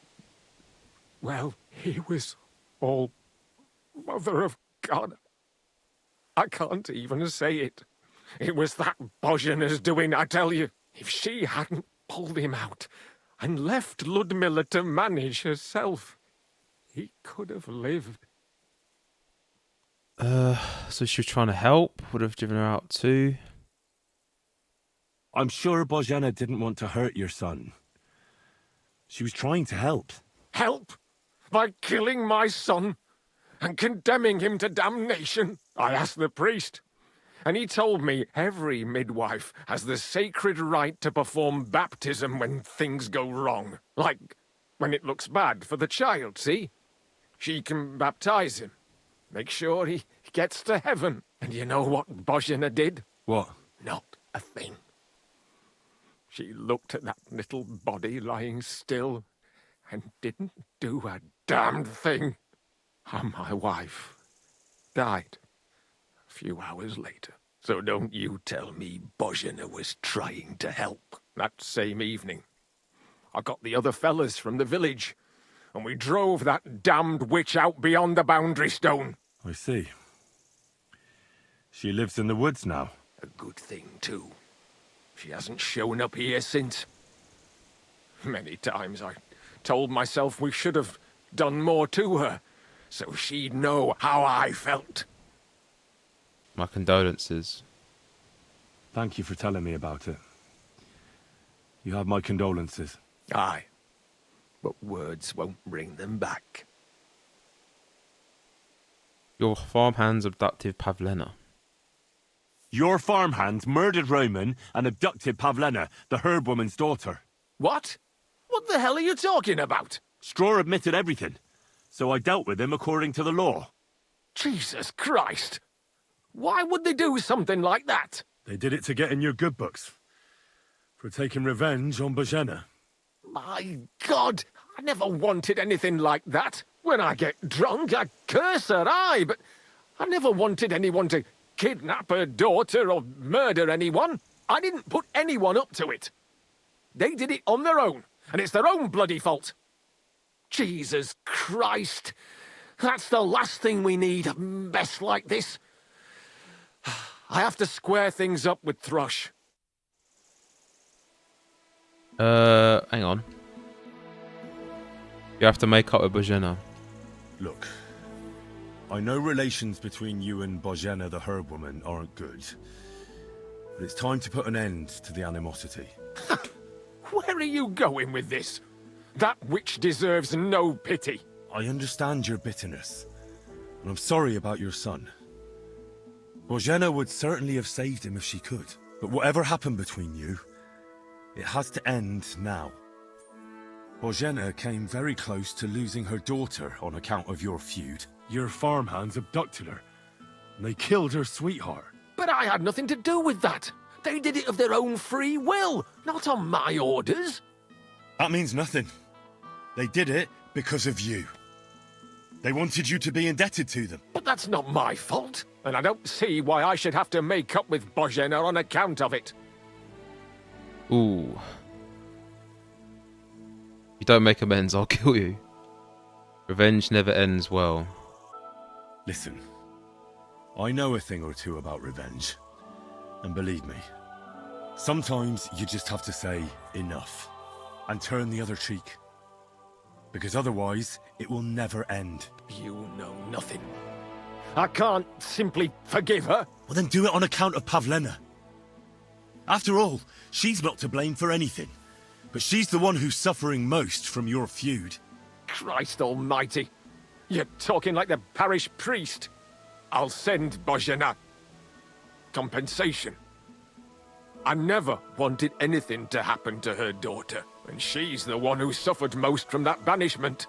well, he was all Mother of God. I can't even say it. It was that Bojena's doing, I tell you. If she hadn't pulled him out and left Ludmilla to manage herself, he could have lived. So she was trying to help, would have driven her out too. I'm sure Bojena didn't want to hurt your son. She was trying to help. Help? By killing my son and condemning him to damnation? I asked the priest, and he told me every midwife has the sacred right to perform baptism when things go wrong. Like when it looks bad for the child, see? She can baptize him, make sure he gets to heaven. And you know what Bojena did? What? Not a thing. She looked at that little body lying still and didn't do a damned thing. And my wife died a few hours later. So don't you tell me Bojena was trying to help. That same evening, I got the other fellas from the village, and we drove that damned witch out beyond the boundary stone. I see. She lives in the woods now. A good thing, too. She hasn't shown up here since. Many times I told myself we should have done more to her, so she'd know how I felt. My condolences. Thank you for telling me about it. You have my condolences. Aye, but words won't bring them back. Your farmhands abducted PAVLENA. Your farmhands murdered Roman and abducted PAVLENA, the herb woman's daughter. What? What the hell are you talking about? Straw admitted everything, so I dealt with him according to the law. Jesus Christ! Why would they do something like that? They did it to get in your good books. For taking revenge on Bozhena. My God! I never wanted anything like that. When I get drunk, I curse her, aye, but I never wanted anyone to kidnap her daughter or murder anyone. I didn't put anyone up to it. They did it on their own, and it's their own bloody fault. Jesus Christ! That's the last thing we need, a mess like this. I have to square things up with Thrush. Hang on. You have to make up with Bozhena. Look, I know relations between you and Bozhena the herb woman aren't good. But it's time to put an end to the animosity. Where are you going with this? That witch deserves no pity. I understand your bitterness, and I'm sorry about your son. Bozhena would certainly have saved him if she could, but whatever happened between you, it has to end now. Bozhena came very close to losing her daughter on account of your feud. Your farmhands abducted her, and they killed her sweetheart. But I had nothing to do with that. They did it of their own free will, not on my orders. That means nothing. They did it because of you. They wanted you to be indebted to them. But that's not my fault, and I don't see why I should have to make up with Bozhena on account of it. Ooh. If you don't make amends, I'll kill you. Revenge never ends well. Listen, I know a thing or two about revenge. And believe me, sometimes you just have to say enough and turn the other cheek. Because otherwise, it will never end. You know nothing. I can't simply forgive her. Well, then do it on account of PAVLENA. After all, she's not to blame for anything. But she's the one who's suffering most from your feud. Christ almighty. You're talking like the parish priest. I'll send Bozhena compensation. I never wanted anything to happen to her daughter, and she's the one who suffered most from that banishment.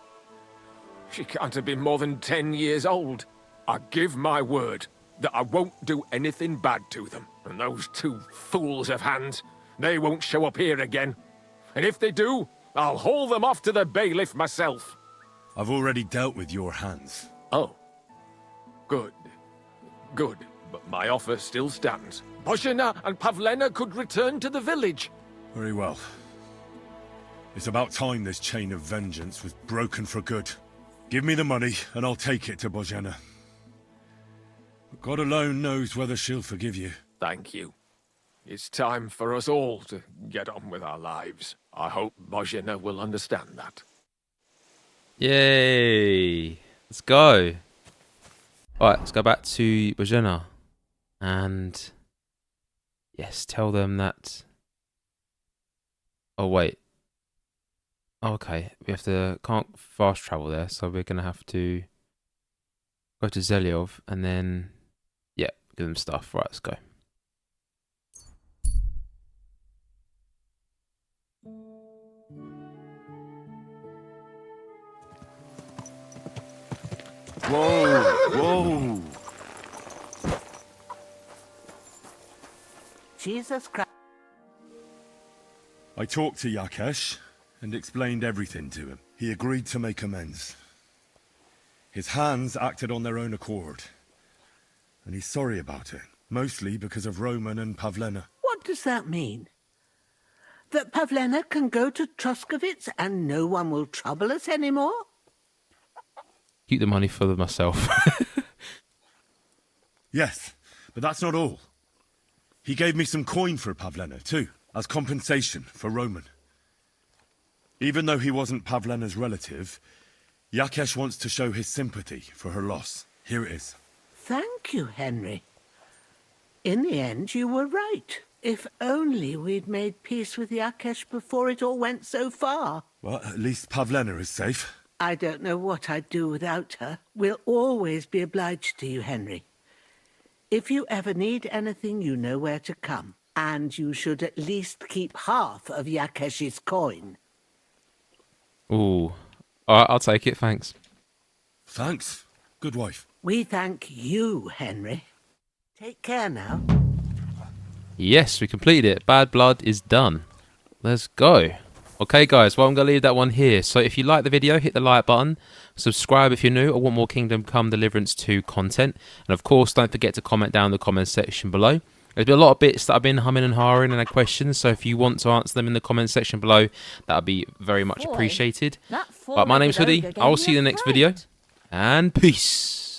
She can't have been more than 10 years old. I give my word that I won't do anything bad to them, and those two fools of hands, they won't show up here again. And if they do, I'll haul them off to the bailiff myself. I've already dealt with your hands. Oh. Good. Good. But my offer still stands. Bozhena and PAVLENA could return to the village. Very well. It's about time this chain of vengeance was broken for good. Give me the money, and I'll take it to Bozhena. But God alone knows whether she'll forgive you. Thank you. It's time for us all to get on with our lives. I hope Bozhena will understand that. Yay! Let's go. Alright, let's go back to Bozhena. And yes, tell them that. Oh wait. Okay, we have to can't fast travel there, so we're gonna have to go to Zelyov and then yeah, give them stuff. Right, let's go. Whoa, whoa. Jesus Christ. I talked to Yakesh and explained everything to him. He agreed to make amends. His hands acted on their own accord. And he's sorry about it, mostly because of Roman and PAVLENA. What does that mean? That PAVLENA can go to Troskovitz and no one will trouble us anymore? Keep the money for myself. Yes, But that's not all. He gave me some coin for PAVLENA, too, as compensation for Roman. Even though he wasn't PAVLENA's relative, Yakesh wants to show his sympathy for her loss. Here it is. Thank you, Henry. In the end, you were right. If only we'd made peace with Yakesh before it all went so far. Well, at least PAVLENA is safe. I don't know what I'd do without her. We'll always be obliged to you, Henry. If you ever need anything, you know where to come. And you should at least keep half of Yakesh's coin. Ooh. Alright, I'll take it, thanks. Thanks. Good wife. We thank you, Henry. Take care now. Yes, we completed it. Bad Blood is done. Let's go. Okay, guys, well, I'm going to leave that one here. So if you like the video, hit the like button. Subscribe if you're new or want more Kingdom Come Deliverance 2 content. And, of course, don't forget to comment down in the comment section below. There's been a lot of bits that I've been humming and hawing and had questions. So if you want to answer them in the comment section below, that would be very much appreciated. But my name's Hoody. I will see you in the next video. And peace.